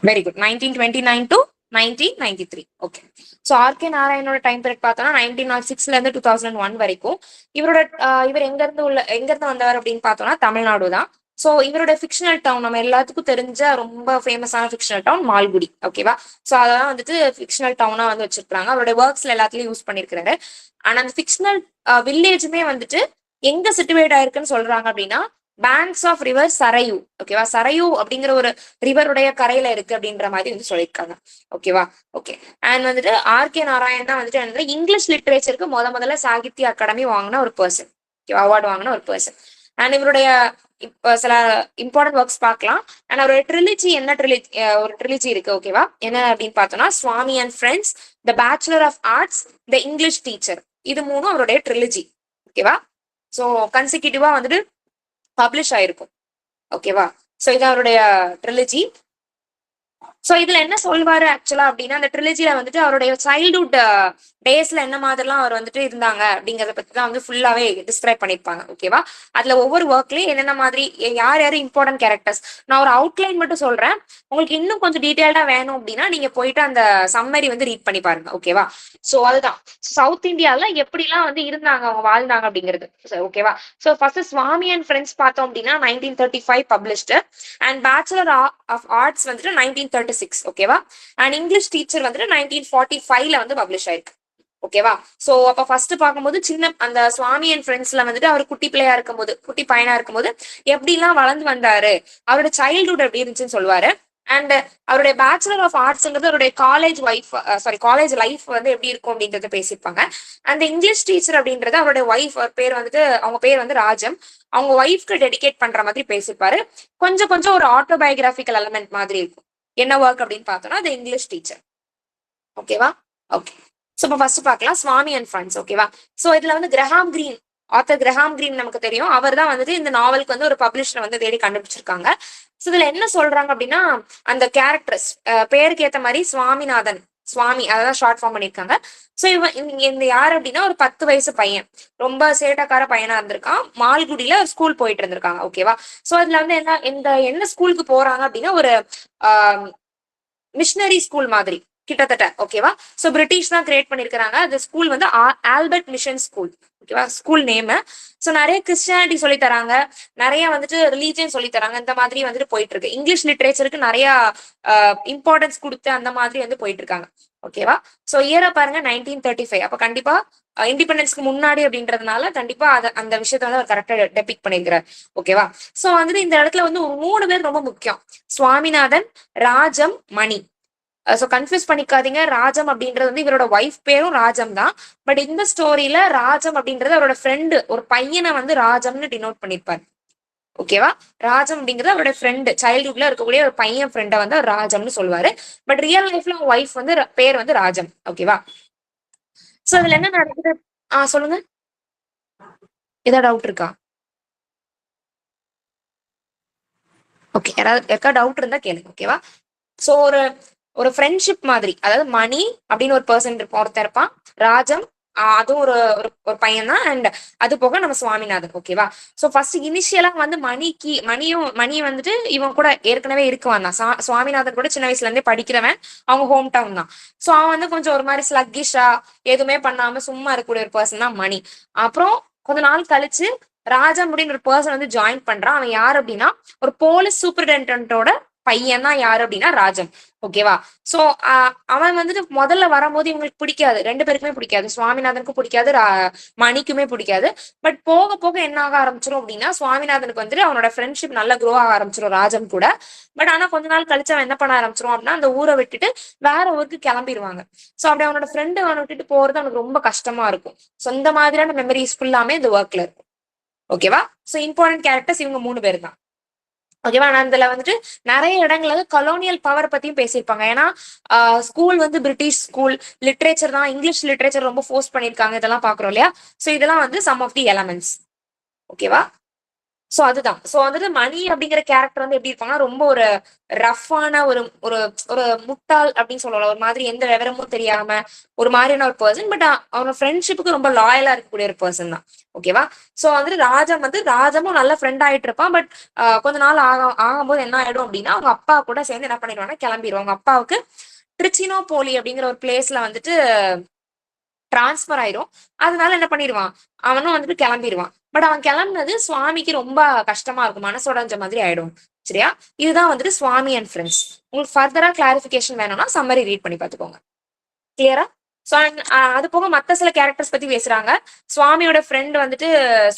Very good. 1929 to 1993. ஓகே. ஸோ ஆர்கே நாராயணோட டைம் பீரியட் பார்த்தோம்னா 1906ல இருந்து 2001 வரைக்கும். இவர் எங்க இருந்து வந்தவர் அப்படின்னு பார்த்தோம்னா தமிழ்நாடு தான். ஸோ இவரோட ஃபிக்ஷனல் டவுன் நம்ம எல்லாத்துக்கும் தெரிஞ்ச ரொம்ப ஃபேமஸான ஃபிக்ஷனல் டவுன் மால்குடி. ஓகேவா. ஸோ அதெல்லாம் வந்துட்டு ஃபிக்ஷனல் டவுனா வந்து வச்சிருக்காங்க. அவருடைய ஒர்க்ஸ்ல எல்லாத்துலயும் யூஸ் பண்ணிருக்காரு. ஆனா அந்த ஃபிக்ஷனல் வில்லேஜுமே வந்துட்டு எங்க சிட்டுவேட் ஆயிருக்குன்னு சொல்றாங்க அப்படின்னா பேங்க்ஸ் ஆஃப் ரிவர் சரையூ. ஓகேவா. சரையூ அப்படிங்கிற ஒரு ரிவருடைய கரையில இருக்கு அப்படின்ற மாதிரி வந்து சொல்லியிருக்காங்க. ஓகேவா. ஓகே. அண்ட் வந்துட்டு ஆர்கே நாராயண் தான் வந்துட்டு என்ன இங்கிலீஷ் லிட்ரேச்சருக்கு முதல்ல சாகித்ய அகாடமி வாங்கின ஒரு பர்சன். ஓகேவா. அவார்டு வாங்கின ஒரு பர்சன். அண்ட் இவருடைய இப்ப சில இம்பார்ட்டன்ட் ஒர்க்ஸ் பார்க்கலாம். அண்ட் அவருடைய ட்ரிலிஜி ஒரு ட்ரிலிஜி இருக்கு. ஓகேவா. என்ன அப்படின்னு பார்த்தோம்னா Swami and friends, the bachelor of arts, the English teacher. இது மூணும் அவருடைய ட்ரிலிஜி. ஓகேவா. ஸோ கன்சிக்யூட்டிவா வந்துட்டு பப்ளிஷ் ஆயிருக்கும். ஓகேவா. சோ இது அவருடைய ட்ரிலஜி. சோ இதுல என்ன சொல்வாரு ஆக்சுவலா அப்படின்னா அந்த ட்ரிலஜில வந்துட்டு அவருடைய சைல்ட்ஹுட் டேஸ்ல என்ன மாதிரிலாம் அவர் வந்துட்டு இருந்தாங்க அப்படிங்கறத பத்தி தான் வந்து ஃபுல்லாவே டிஸ்கிரைப் பண்ணிருப்பாங்க. ஓகேவா. அதுல ஒவ்வொரு ஒர்க்லயும் என்னென்ன மாதிரி யார் யாரு இம்பார்ட்டன்ட் கேரக்டர்ஸ் நான் ஒரு அவுட்லைன் மட்டும் சொல்றேன். உங்களுக்கு இன்னும் கொஞ்சம் டீடைல்டா வேணும் அப்படின்னா நீங்க போயிட்டு அந்த சம்மரி வந்து ரீட் பண்ணி பாருங்க. ஓகேவா. சோ அதுதான் சவுத் இந்தியால எப்படிலாம் வந்து இருந்தாங்க அவங்க வாழ்ந்தாங்க அப்படிங்கிறது. ஓகேவா. So first Swami and friends பார்த்தோம் அப்படின்னா 1935 published. And bachelor of arts வந்துட்டு 1936. ஓகேவா. அண்ட் இங்கிலீஷ் டீச்சர் வந்துட்டு 1945ல வந்து பப்ளிஷ் ஆயிருக்கு. ஓகேவா. சோ அப்ப ஃபர்ஸ்ட் பார்க்கும்போது சின்ன அந்த சுவாமி அண்ட் ஃப்ரெண்ட்ஸ்ல வந்துட்டு அவர் குட்டி பையனா இருக்கும்போது எப்படி எல்லாம் வளர்ந்து வந்தாரு, அவரோட சைல்ட்ஹுட் எப்படி இருந்துச்சுன்னு சொல்லுவாரு. அண்ட் அவருடைய பேச்சுலர் ஆஃப் ஆர்ட்ஸ்ங்கிறது அவருடைய காலேஜ் லைஃப் வந்து எப்படி இருக்கும் அப்படின்றத பேசியிருப்பாங்க. அந்த இங்கிலீஷ் டீச்சர் அப்படின்றது அவருடைய ஒய்ஃப் அவங்க பேர் வந்து ராஜம். அவங்க ஒய்ஃப்க்கு டெடிகேட் பண்ற மாதிரி பேசியிருப்பாரு. கொஞ்சம் ஒரு ஆட்டோபயோகிராபிக்கல் எலமெண்ட் மாதிரி இருக்கும். என்ன ஒர்க் அப்படின்னு பார்த்தோம்னா அது இங்கிலீஷ் டீச்சர். ஓகேவா. ஓகே. சோ இப்போ ஃபர்ஸ்ட் பார்க்கலாம் சுவாமி அண்ட் ஃப்ரெண்ட்ஸ். ஓகேவா. சோ இதுல வந்து ஆத்தர் கிரஹாம் கிரீன் நமக்கு தெரியும். அவர் தான் வந்துட்டு இந்த நாவலுக்கு வந்து ஒரு பப்ளிஷரை வந்து தேடி கண்டுபிடிச்சிருக்காங்க. சோ இதுல என்ன சொல்றாங்க அப்படின்னா அந்த கேரக்டர்ஸ் பேருக்கு ஏத்த மாதிரி சுவாமி அதான் ஷார்ட் ஃபார்ம் பண்ணிருக்காங்க. சோ இந்த யாரு அப்படின்னா ஒரு 10 வயசு பையன், ரொம்ப சேட்டக்கார பையனா இருந்திருக்கான். மால்குடியில ஸ்கூல் போயிட்டு இருந்திருக்காங்க. ஓகேவா. சோ அதுல வந்து என்ன ஸ்கூலுக்கு போறாங்க அப்படின்னா ஒரு மிஷனரி ஸ்கூல் மாதிரி கிட்டத்தட்ட. ஓகேவா. சோ பிரிட்டிஷ் தான் கிரியேட் பண்ணிருக்காங்க. அந்த ஸ்கூல் வந்து ஆல்பர்ட் மிஷன் ஸ்கூல். ஓகேவா. School name. சோ நிறைய கிறிஸ்டியானிட்டி சொல்லி தராங்க, நிறைய வந்துட்டு ரிலீஜியன் சொல்லி தராங்க. இந்த மாதிரி வந்துட்டு போயிட்டு இருக்கு. இங்கிலீஷ் லிட்ரேச்சருக்கு நிறைய இம்பார்ட்டன்ஸ் கொடுத்து அந்த மாதிரி வந்து போயிட்டு இருக்காங்க. ஓகேவா. சோ இயரா பாருங்க 1935. அப்ப கண்டிப்பா இண்டிபெண்டன்ஸ்க்கு முன்னாடி அப்படின்றதுனால கண்டிப்பா அந்த விஷயத்த வந்து அவர் கரெக்டா டெபிக் பண்ணிருக்கிறார். ஓகேவா. சோ வந்துட்டு இந்த இடத்துல வந்து ஒரு 3 பேர் ரொம்ப முக்கியம். சுவாமிநாதன், ராஜம், மணி. சோ கன்ஃபியூஸ் பண்ணிக்காதீங்க. ராஜம் அப்படின்றது வந்து இவரோட ஒய்ஃப் பேரும் ராஜம் தான். பட் இந்த ஸ்டோரியில ராஜம் அப்படின்றது அவரோட ஃப்ரெண்டு, ஒரு பையனை வந்து ராஜம்னு டினோட் பண்ணிருப்பாரு. ஓகேவா. ராஜம் அப்படிங்கிறது அவரோட ஃப்ரெண்டு, சைல்ட்ஹுட்ல இருக்கக்கூடிய ஒரு பையன் ஃப்ரெண்டை வந்து அவர் ராஜம்னு சொல்லுவாரு. பட் ரியல் லைஃப்ல அவங்க ஒய்ஃப் வந்து பேர் வந்து ராஜம். ஓகேவா. சோ அதுல என்ன நடக்குது சொல்லுங்க. ஏதாவது டவுட் இருக்கா? ஓகே. யாராவது டவுட் இருந்தா கேளுங்க. ஓகேவா. சோ ஒரு ஃப்ரெண்ட்ஷிப் மாதிரி, அதாவது மணி அப்படின்னு ஒரு பர்சன் ஒருத்தர் இருப்பான், ராஜம் அதுவும் ஒரு பையன் தான். அண்ட் அது போக நம்ம சுவாமிநாதன். ஓகேவா. சோ ஃபர்ஸ்ட் இனிஷியலா வந்து மணி வந்துட்டு இவன் கூட ஏற்கனவே இருக்குவான் தான். சுவாமிநாதன் கூட சின்ன வயசுல இருந்தே படிக்கிறவன், அவங்க ஹோம் டவுன் தான். சோ அவன் வந்து கொஞ்சம் ஒரு மாதிரி ஸ்லக்கிஷா எதுவுமே பண்ணாம சும்மா இருக்கக்கூடிய ஒரு பர்சன் தான் மணி. அப்புறம் கொஞ்ச நாள் கழிச்சு ராஜம் அப்படின்னு ஒரு பர்சன் வந்து ஜாயின் பண்றான். அவன் யாரு அப்படின்னா ஒரு போலீஸ் சூப்பரிண்டென்டோட பையன் தான். யாரு அப்படின்னா ராஜம். ஓகேவா. சோ அவன் வந்துட்டு முதல்ல வரும்போது இவங்களுக்கு பிடிக்காது, 2 பேருக்குமே பிடிக்காது. சுவாமிநாதனுக்கும் பிடிக்காது, மணிக்குமே பிடிக்காது. பட் போக போக என்ன ஆக ஆரம்பிச்சிடும் அப்படின்னா சுவாமிநாதனுக்கு வந்துட்டு அவனோட ஃப்ரெண்ட்ஷிப் நல்லா க்ரோ ஆக ஆரம்பிச்சிடும் ராஜம் கூட. பட் ஆனா கொஞ்ச நாள் கழிச்சு அவன் என்ன பண்ண ஆரம்பிச்சிடும் அப்படின்னா அந்த ஊரை விட்டுட்டு வேற ஊருக்கு கிளம்பிடுவாங்க. சோ அப்படி அவனோட ஃப்ரெண்டு அவனை விட்டுட்டு போறது அவனுக்கு ரொம்ப கஷ்டமா இருக்கும். சோ இந்த மாதிரியான மெமரிஸ் ஃபுல்லாமே இந்த ஒர்க்ல இருக்கும். ஓகேவா. சோ இம்பார்ட்டன்ட் கேரக்டர்ஸ் இவங்க 3 பேர் தான். ஓகேவா. அதுல வந்துட்டு நிறைய இடங்கள்ல கலோனியல் பவர் பத்தியும் பேசியிருப்பாங்க. ஏன்னா ஸ்கூல் வந்து பிரிட்டிஷ் ஸ்கூல், லிட்ரேச்சர் தான், இங்கிலீஷ் லிட்ரேச்சர் ரொம்ப ஃபோர்ஸ் பண்ணிருக்காங்க. இதெல்லாம் பாக்குறோம் இல்லையா. சோ இதெல்லாம் வந்து சம் ஆஃப் தி எலமெண்ட்ஸ். ஓகேவா. சோ அதுதான். சோ வந்துட்டு மணி அப்படிங்கிற கேரக்டர் வந்து எப்படி இருப்பாங்கன்னா ரொம்ப ஒரு ரஃப்பான ஒரு ஒரு ஒரு முட்டாள் அப்படின்னு சொல்லலாம். ஒரு மாதிரி எந்த விவரமும் தெரியாம ஒரு மாதிரியான ஒரு பர்சன். பட் அவனோட ஃப்ரெண்ட்ஷிப்புக்கு ரொம்ப லாயலா இருக்கக்கூடிய ஒரு பர்சன் தான். ஓகேவா? சோ வந்துட்டு ராஜமும் நல்ல ஃப்ரெண்ட் ஆயிட்டு இருப்பான். பட் கொஞ்ச நாள் ஆகும்போது என்ன ஆயிடும் அப்படின்னா அவங்க அப்பா கூட சேர்ந்து என்ன பண்ணிடுவாங்கன்னா கிளம்பிடுவாங்க. அவங்க அப்பாவுக்கு ட்ரிச்சினோபோலி அப்படிங்கிற ஒரு பிளேஸ்ல வந்துட்டு டிரான்ஸ்பர் ஆயிரும். அதனால என்ன பண்ணிடுவான், அவனும் வந்துட்டு கிளம்பிடுவான். பட் அவன் கிளம்புனது சுவாமிக்கு ரொம்ப கஷ்டமா இருக்கும். மனசுடைஞ்ச மாதிரி ஆயிடும். சரியா? இதுதான் வந்துட்டு சுவாமி அண்ட் ஃப்ரெண்ட்ஸ். உங்களுக்கு ஃபர்தரா கிளாரிபிகேஷன் வேணும்னா சம்மரி ரீட் பண்ணி பாத்துக்கோங்க. கிளியரா? சோ அது போக மத்த சில கேரக்டர்ஸ் பத்தி பேசுறாங்க. சுவாமியோட ஃப்ரெண்ட் வந்துட்டு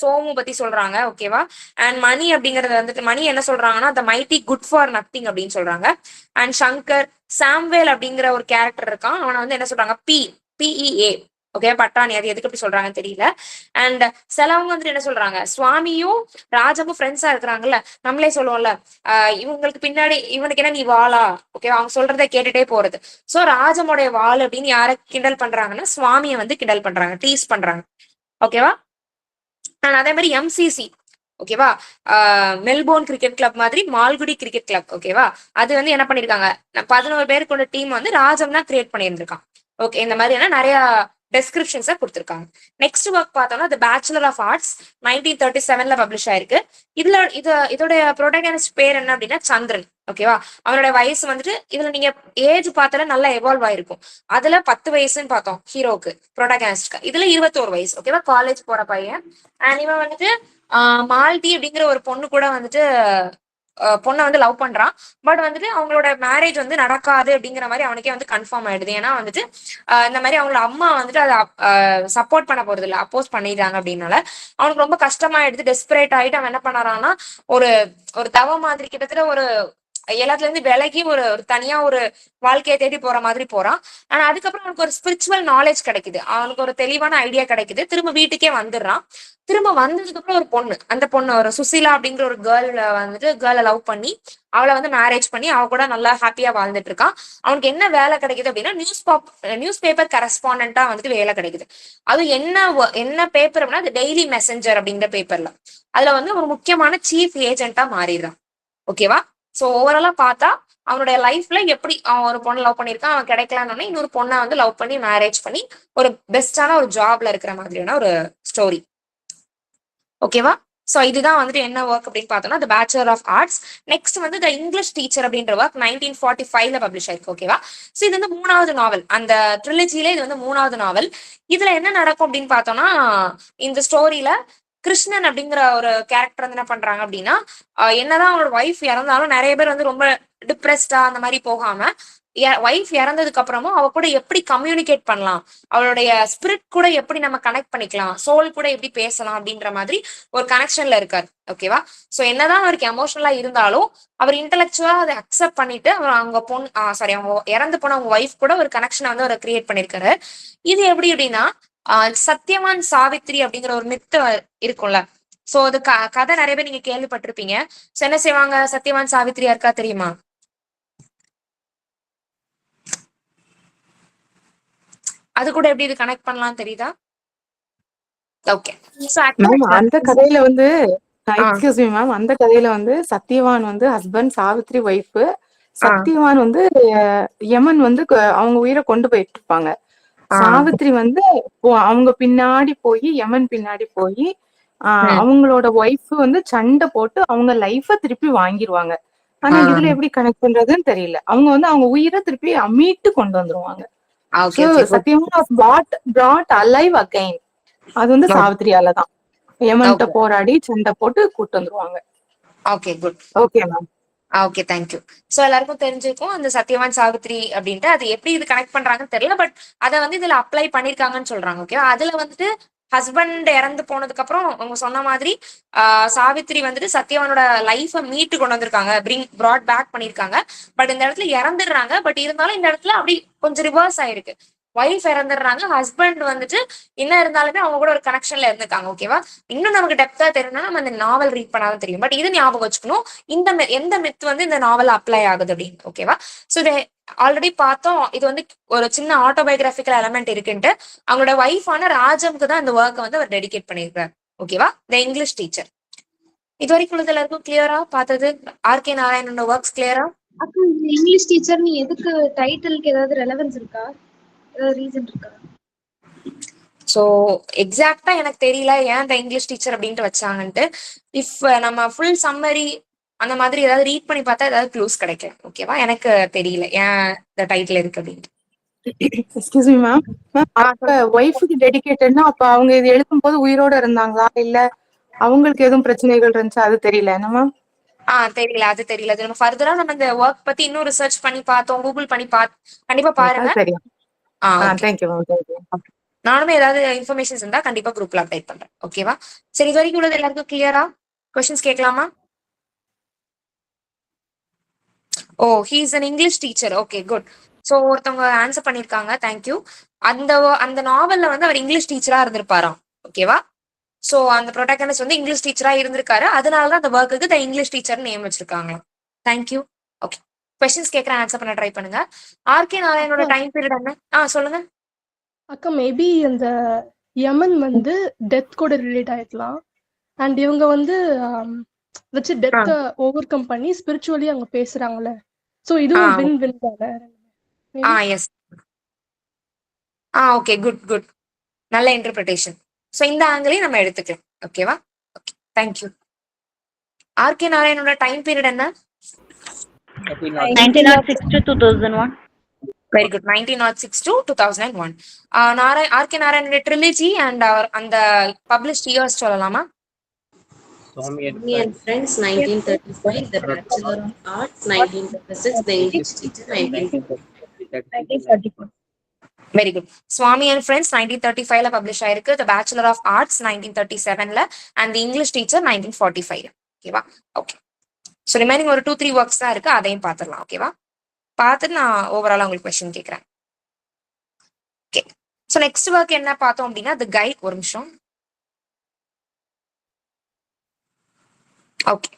சோமு பத்தி சொல்றாங்க. ஓகேவா? அண்ட் மணி அப்படிங்கறது வந்துட்டு மணி என்ன சொல்றாங்கன்னா the mighty good for nothing அப்படின்னு சொல்றாங்க. அண்ட் சங்கர் சாம்வேல் அப்படிங்கிற ஒரு கேரக்டர் இருக்கான். அவனை வந்து என்ன சொல்றாங்க PEA. ஓகே, பட்டாணி. அது எதுக்கு அப்படி சொல்றாங்கன்னு தெரியல. அண்ட் சிலவங்க வந்துட்டு என்ன சொல்றாங்க, சுவாமியும் ராஜமும் ஃப்ரெண்ட்ஸா இருக்கிறாங்கல்ல, நம்மளே சொல்லுவோம்ல இவங்களுக்கு பின்னாடி இவனுக்கு என்ன நீ வாளா, ஓகே, அவங்க சொல்றதை கேட்டுட்டே போறது. சோ ராஜமுடைய வாள் அப்படின்னு யாரை கிண்டல் பண்றாங்கன்னா சுவாமியை வந்து கிண்டல் பண்றாங்க, டீஸ் பண்றாங்க. ஓகேவா? அண்ட் அதே மாதிரி MCC, ஓகேவா, மெல்போர்ன் கிரிக்கெட் கிளப் மாதிரி மால்குடி கிரிக்கெட் கிளப், ஓகேவா, அது வந்து என்ன பண்ணிருக்காங்க, 11 பேர் கொண்ட டீம் வந்து ராஜம் தான் கிரியேட் பண்ணியிருந்திருக்கான். ஓகே, இந்த மாதிரியான நிறைய டெஸ்கிரிப்ஷன்ஸா கொடுத்திருக்காங்க. நெக்ஸ்ட் ஒர்க் பார்த்தோம்னா தி பேச்சுலர் ஆஃப் ஆர்ட்ஸ் 1937ல பப்ளிஷ் ஆயிருக்கு. இதோட ப்ரோட்டகனிஸ்ட் பேர் என்ன அப்படின்னா சந்திரன். ஓகேவா? அவனோட வயசு வந்துட்டு இதுல நீங்க ஏஜ் பார்த்தால நல்லா எவால்வ் ஆயிருக்கும். அதுல 10 வயசுன்னு பார்த்தோம் ஹீரோக்கு, ப்ரோட்டகனிஸ்ட்க்கு. இதுல 21 வயசு. ஓகேவா? காலேஜ் போற பையன். அண்ட் இவன் வந்துட்டு மால்தி அப்படிங்கிற ஒரு பொண்ணு கூட வந்துட்டு பொண்ணை வந்து லவ் பண்றான். பட் வந்துட்டு அவங்களோட மேரேஜ் வந்து நடக்காது அப்படிங்கிற மாதிரி அவனுக்கே வந்து கன்ஃபார்ம் ஆயிடுது. ஏன்னா வந்துட்டு இந்த மாதிரி அவங்களோட அம்மா வந்துட்டு அதை சப்போர்ட் பண்ண போறது இல்லை, அப்போஸ் பண்ணிடுறாங்க. அப்படின்னால அவனுக்கு ரொம்ப கஷ்டமாயிடுது. டெஸ்பரேட் ஆயிட்டு அவன் என்ன பண்ணறான்னா ஒரு ஒரு தவ மாதிரி கிட்டத்தட்ட ஒரு எல்லாத்துல இருந்து விலகி ஒரு தனியா ஒரு வாழ்க்கையை தேடி போற மாதிரி போறான். ஆனா அதுக்கப்புறம் அவனுக்கு ஒரு ஸ்பிரிச்சுவல் நாலேஜ் கிடைக்குது, அவனுக்கு ஒரு தெளிவான ஐடியா கிடைக்குது. திரும்ப வீட்டுக்கே வந்துடுறான். திரும்ப வந்ததுக்கு அப்புறம் ஒரு பொண்ணு, அந்த பொண்ணு ஒரு சுசீலா அப்படிங்கிற ஒரு கேர்ளை லவ் பண்ணி அவளை வந்து மேரேஜ் பண்ணி அவ கூட நல்லா ஹாப்பியா வாழ்ந்துட்டு இருக்கான். அவனுக்கு என்ன வேலை கிடைக்குது அப்படின்னா நியூஸ் பேப்பர் கரஸ்பாண்டா வந்துட்டு வேலை கிடைக்குது. அது என்ன பேப்பர் அப்படின்னா டெய்லி மெசஞ்சர் அப்படிங்கிற பேப்பர்ல அதுல வந்து ஒரு முக்கியமான சீஃப் ஏஜென்ட்டா மாறிடுறான். ஓகேவா? சோ ஓவராலா பார்த்தா அவனுடைய லைஃப்ல எப்படி அவன் ஒரு பொண்ணை லவ் பண்ணிருக்கான், அவன் கிடைக்கலான்னு இன்னொரு பொண்ணை வந்து லவ் பண்ணி மேரேஜ் பண்ணி ஒரு பெஸ்டான ஒரு ஜாப்ல இருக்கிற மாதிரியான ஒரு ஸ்டோரி. ஓகேவா? சோ இதுதான் வந்துட்டு என்ன ஒர்க் அப்படின்னு பார்த்தோம்னா தி பேச்சுலர் ஆஃப் ஆர்ட்ஸ். நெக்ஸ்ட் வந்து த இங்கிலீஷ் டீச்சர் அப்படின்ற ஒர்க் 1945ல பப்ளிஷ் ஆயிருக்கு. ஓகேவா? சோ இது வந்து 3வது நாவல், அந்த ட்ரிலஜில இது வந்து 3வது நாவல். இதுல என்ன நடக்கும் அப்படின்னு பார்த்தோம்னா இந்த ஸ்டோரியில கிருஷ்ணன் அப்படிங்கிற ஒரு கேரக்டர் வந்து என்ன பண்றாங்க அப்படின்னா என்னதான் அவங்களோட ஒய்ஃப் இறந்தாலும் நிறைய பேர் வந்து ரொம்ப டிப்ரெஸ்டா அந்த மாதிரி போகாம ஒய்ஃப் இறந்ததுக்கு அப்புறமும் அவ கூட எப்படி கம்யூனிகேட் பண்ணலாம், அவளுடைய ஸ்பிரிட் கூட எப்படி நம்ம கனெக்ட் பண்ணிக்கலாம், சோல் கூட எப்படி பேசலாம் அப்படின்ற மாதிரி ஒரு கனெக்ஷன்ல இருக்காரு. ஓகேவா? சோ என்னதான் அவருக்கு எமோஷனலா இருந்தாலும் அவர் இன்டெலெக்சுவலா அதை அக்செப்ட் பண்ணிட்டு அவர் அவங்க அவங்க இறந்து போன அவங்க ஒய்ஃப் கூட ஒரு கனெக்ஷனை வந்து அவர் கிரியேட் பண்ணிருக்காரு. இது எப்படி அப்படின்னா சத்யவான் சாவித்ரி அப்படிங்கிற ஒரு மித்து இருக்கும்ல. சோ அது கதை நிறைய பேர் நீங்க கேள்விப்பட்டிருப்பீங்க. சோ என்ன செய்வாங்க, சத்யவான் சாவித்ரி யாருக்கா தெரியுமா? அது கூட எப்படி இது கனெக்ட் பண்ணலாம் தெரியுதா? ஓகே, அந்த கதையில வந்து எக்ஸ்கியூஸ் மீ மேம், அந்த கதையில வந்து சத்யவான் வந்து ஹஸ்பண்ட், சாவித்ரி ஒய்ஃப். சத்யவான் வந்து யமன் வந்து அவங்க உயிரை கொண்டு போயிட்டு இருப்பாங்க. சாவித்ரி வந்து அவங்க பின்னாடி போய் யமன் பின்னாடி போய் அவங்களோட ஒய்ஃப் வந்து சண்டை போட்டு அவங்க லைஃப திருப்பி வாங்கிருவாங்க. ஆனா இதுல எப்படி கனெக்ட் பண்றதுன்னு தெரியல. அவங்க வந்து அவங்க உயிரை திருப்பி மீட்டு கொண்டு வந்துருவாங்க. Satyavan brought alive again. அது வந்து சாவித்ரியாலதான் யமன்ட்ட போராடி சண்டை போட்டு கூட்டு வந்துருவாங்க. Okay, good. Okay ma'am. Okay, thank you. So எல்லாருக்கும் தெரிஞ்சிருக்கும் அந்த சத்யவான் சாவித்ரி அப்படின்ட்டு. அது எப்படி இது கனெக்ட் பண்றாங்கன்னு தெரியல, பட் அதை வந்து இதுல அப்ளை பண்ணிருக்காங்கன்னு சொல்றாங்க. ஓகே, அதுல வந்துட்டு ஹஸ்பண்ட் இறந்து போனதுக்கு அப்புறம் அவங்க சொன்ன மாதிரி சாவித்ரி வந்துட்டு சத்யவானோட லைஃப மீட்டு கொண்டு வந்திருக்காங்க, brought பேக் பண்ணிருக்காங்க. பட் இந்த இடத்துல இறந்துடுறாங்க. பட் இருந்தாலும் இந்த இடத்துல அப்படி கொஞ்சம் ரிவர்ஸ் ஆயிருக்கு. ஒய்ஃப் இறந்துடுறாங்க, ஹஸ்பண்ட் வந்துட்டு என்ன இருந்தாலுமே அவங்க கூட ஒரு கனெக்ஷன்ல இருந்திருக்காங்க. ஓகேவா? இன்னும் நமக்கு டெப்தா தெரியும்னா நம்ம இந்த நாவல் ரீட் பண்ணாலும் தெரியும். பட் இது ஞாபகம் வச்சுக்கணும், எந்த மித் வந்து இந்த நாவல் அப்ளை ஆகுது அப்படின்னு. ஓகேவா? சோ இதை ஆல்ரெடி பார்த்தோம். இது வந்து ஒரு சின்ன ஆட்டோபயோகிராபிக்கல் எலமெண்ட் இருக்குன்ட்டு. அவங்களோட ஒய்ஃபான ராஜம்க்கு தான் இந்த ஒர்க்கை வந்து அவர் டெடிகேட் பண்ணியிருக்காரு. ஓகேவா? த இங்கிலீஷ் டீச்சர். இது வரைக்கும் உள்ளது எல்லாருக்கும் கிளியரா பார்த்தது? ஆர்கே நாராயணனோட ஒர்க்ஸ் கிளியரா? அப்போ இந்த இங்கிலீஷ் டீச்சர் நீ எதுக்கு டைட்டிலுக்கு ஏதாவது ரெலவன்ஸ் இருக்கா, ஏதாவது ரீசன் இருக்கா? ஸோ எக்ஸாக்டா எனக்கு தெரியல ஏன் இந்த இங்கிலீஷ் டீச்சர் அப்படின்ட்டு வச்சாங்கன்ட்டு. இஃப் நம்ம ஃபுல் சம்மரி அந்த மாதிரி ஏதாவது ரீட் பண்ணி பார்த்தா ஏதாவது க்ளூஸ் கிடைக்கும். ஓகேவா? எனக்கு தெரியல ஏன் இந்த டைட்டில் இருக்கு அப்படின்ட்டு. Excuse me ma'am. அப்ப ஒய்ஃபுக்கு டெடிகேட்டட்னா அப்ப அவங்க இது எழுதும் போது உயிரோட இருந்தாங்களா இல்ல அவங்களுக்கு எதுவும் பிரச்சனைகள் இருந்துச்சா? அது தெரியல என்ன மேம்? தெரியல, அது தெரியல. அது நம்ம ஃபர்தரா நம்ம இந்த ஒர்க் பத்தி இன்னும் ரிசர்ச் பண்ணி பார்த்தோம், கூகுள் பண்ணி கண்டிப்பா பாருங்க. தெரியும். Thank you ma'am. தேங்க்யூ. நானுமே ஏதாவது இன்ஃபர்மேஷன்ஸ் இருந்தா கண்டிப்பா குரூப்ல அப்டேட் பண்றேன். ஓகேவா? சரி, இது வரைக்கும் உள்ளது எல்லாருக்கும் கிளியரா? கொஸ்டின்ஸ் கேட்கலாமா? Oh, he is an English teacher. Okay, good. So ஒருத்தவங்க ஆன்சர் பண்ணிருக்காங்க, தேங்க்யூ. அந்த நாவல்ல வந்து அவர் இங்கிலீஷ் டீச்சரா இருந்திருப்பாராம். ஓகேவா? ஸோ அந்த ப்ரொட்டாகனிஸ்ட் வந்து இங்கிலீஷ் டீச்சரா இருந்திருக்காரு. அதனாலதான் அந்த ஒர்க்குக்கு த இங்கிலீஷ் டீச்சர் நேம் வச்சிருக்காங்க. தேங்க்யூ. ஓகே, கொஸ்டின்ஸ் கேட்கறேன், ஆன்சர் பண்ண ட்ரை பண்ணுங்க. ஆர்கே நாராயணோட டைம் பீரியட் என்ன? சொல்லுங்க அக்கா. மேபி அந்த யமன் வந்து டெத் கூட ரிலேட் ஆயிருக்கலாம். அண்ட் இவங்க வந்து வச்சு டெத்தை ஓவர் கம் பண்ணி ஸ்பிரிச்சுவலி அவங்க பேசுறாங்கல்ல. சோ இதுவும் வின் வின் தானே. எஸ். Okay, good good. நல்ல இன்டர்பிரிட்டேஷன். ஸோ இந்த ஆங்கிளையும் நம்ம எடுத்துக்கலாம். ஓகேவா? Okay, thank you. ஆர்கே நாராயணோட டைம் பீரியட் என்ன? 1906 to 2001. Very good. 1906 to 2001. R K நாராயணோட ட்ரிலஜி அண்ட் அந்த பப்ளிஷ்ட் இயர்ஸ் சொல்லலாமா? Swami and Friends 1935, The Bachelor of Arts 1936, The English Teacher 1944. Very good. Swami and friends 1935ல பப்ளிஷ் ஆயிருக்கு. த பேச்சுலர் ஆஃப் ஆர்ட்ஸ் 1937ல and the English teacher 1945. ஓகேவா? Okay. So remaining ஒரு 2-3 works தான் இருக்கு, அதையும் பார்த்துடலாம். ஓகேவா? பார்த்துட்டு நான் ஓவராலா உங்களுக்கு கொஸ்டின் கேட்கறேன். ஓகே, ஸோ நெக்ஸ்ட் ஒர்க் என்ன பார்த்தோம் அப்படின்னா தி கைட். ஒரு நிமிஷம். Okay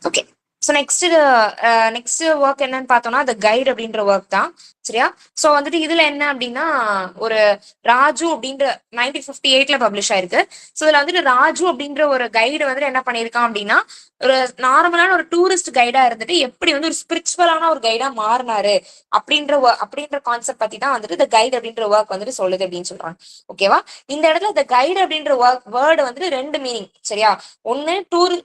okay so next work என்னன்னு பார்த்தோம்னா த கைட் அப்படின்ற ஒர்க் தான். சரியா? ஸோ வந்துட்டு இதுல என்ன அப்படின்னா ஒரு ராஜு அப்படின்ற 1958ல பப்ளிஷ் ஆயிருக்கு. ஸோ இதுல வந்துட்டு ராஜு அப்படின்ற ஒரு கைடு வந்துட்டு என்ன பண்ணியிருக்கான் அப்படின்னா ஒரு நார்மலான ஒரு டூரிஸ்ட் கைடா இருந்துட்டு எப்படி வந்து ஒரு ஸ்பிரிச்சுவலான ஒரு கைடா மாறினாரு அப்படின்ற கான்செப்ட் பத்தி தான் வந்துட்டு த கைடு அப்படின்ற ஒர்க் வந்துட்டு சொல்லுது அப்படின்னு சொல்றாங்க. ஓகேவா? இந்த இடத்துல த கைடு அப்படின்ற வேர்டு வந்துட்டு 2 மீனிங். சரியா? ஒன்னு டூர்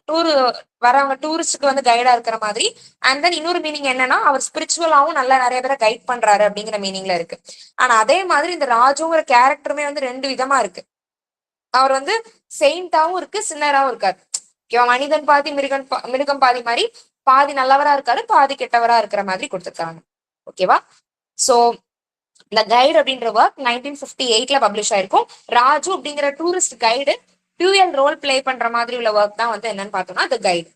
வரவங்க டூரிஸ்டுக்கு வந்து கைடா இருக்கிற மாதிரி, அண்ட் தென் இன்னொரு மீனிங் என்னன்னா அவர் ஸ்பிரிச்சுவலாவும் நல்லா நிறைய பேரை கைட் பண்றாரு அப்படிங்கிற மீனிங்ல இருக்கு. ஆனா அதே மாதிரி இந்த ராஜுங்கிற கேரக்டருமே வந்து 2 விதமா இருக்கு. அவர் வந்து செயின்டாவும் இருக்கு, சின்னராவும் இருக்காரு. ஓகேவா? மனிதன் பாதி மிருகம் பாதி மாதிரி பாதி நல்லவரா இருக்காரு, பாதி கெட்டவரா இருக்கிற மாதிரி கொடுத்துருக்காங்க. ஓகேவா? சோ இந்த கைடு அப்படின்ற ஒர்க் 1958ல பப்ளிஷ் ஆயிருக்கும். ராஜு அப்படிங்கிற tourist guide dual role play பண்ற மாதிரி உள்ள ஒர்க் தான் வந்து என்னன்னு பார்த்தோம்னா த கைடு.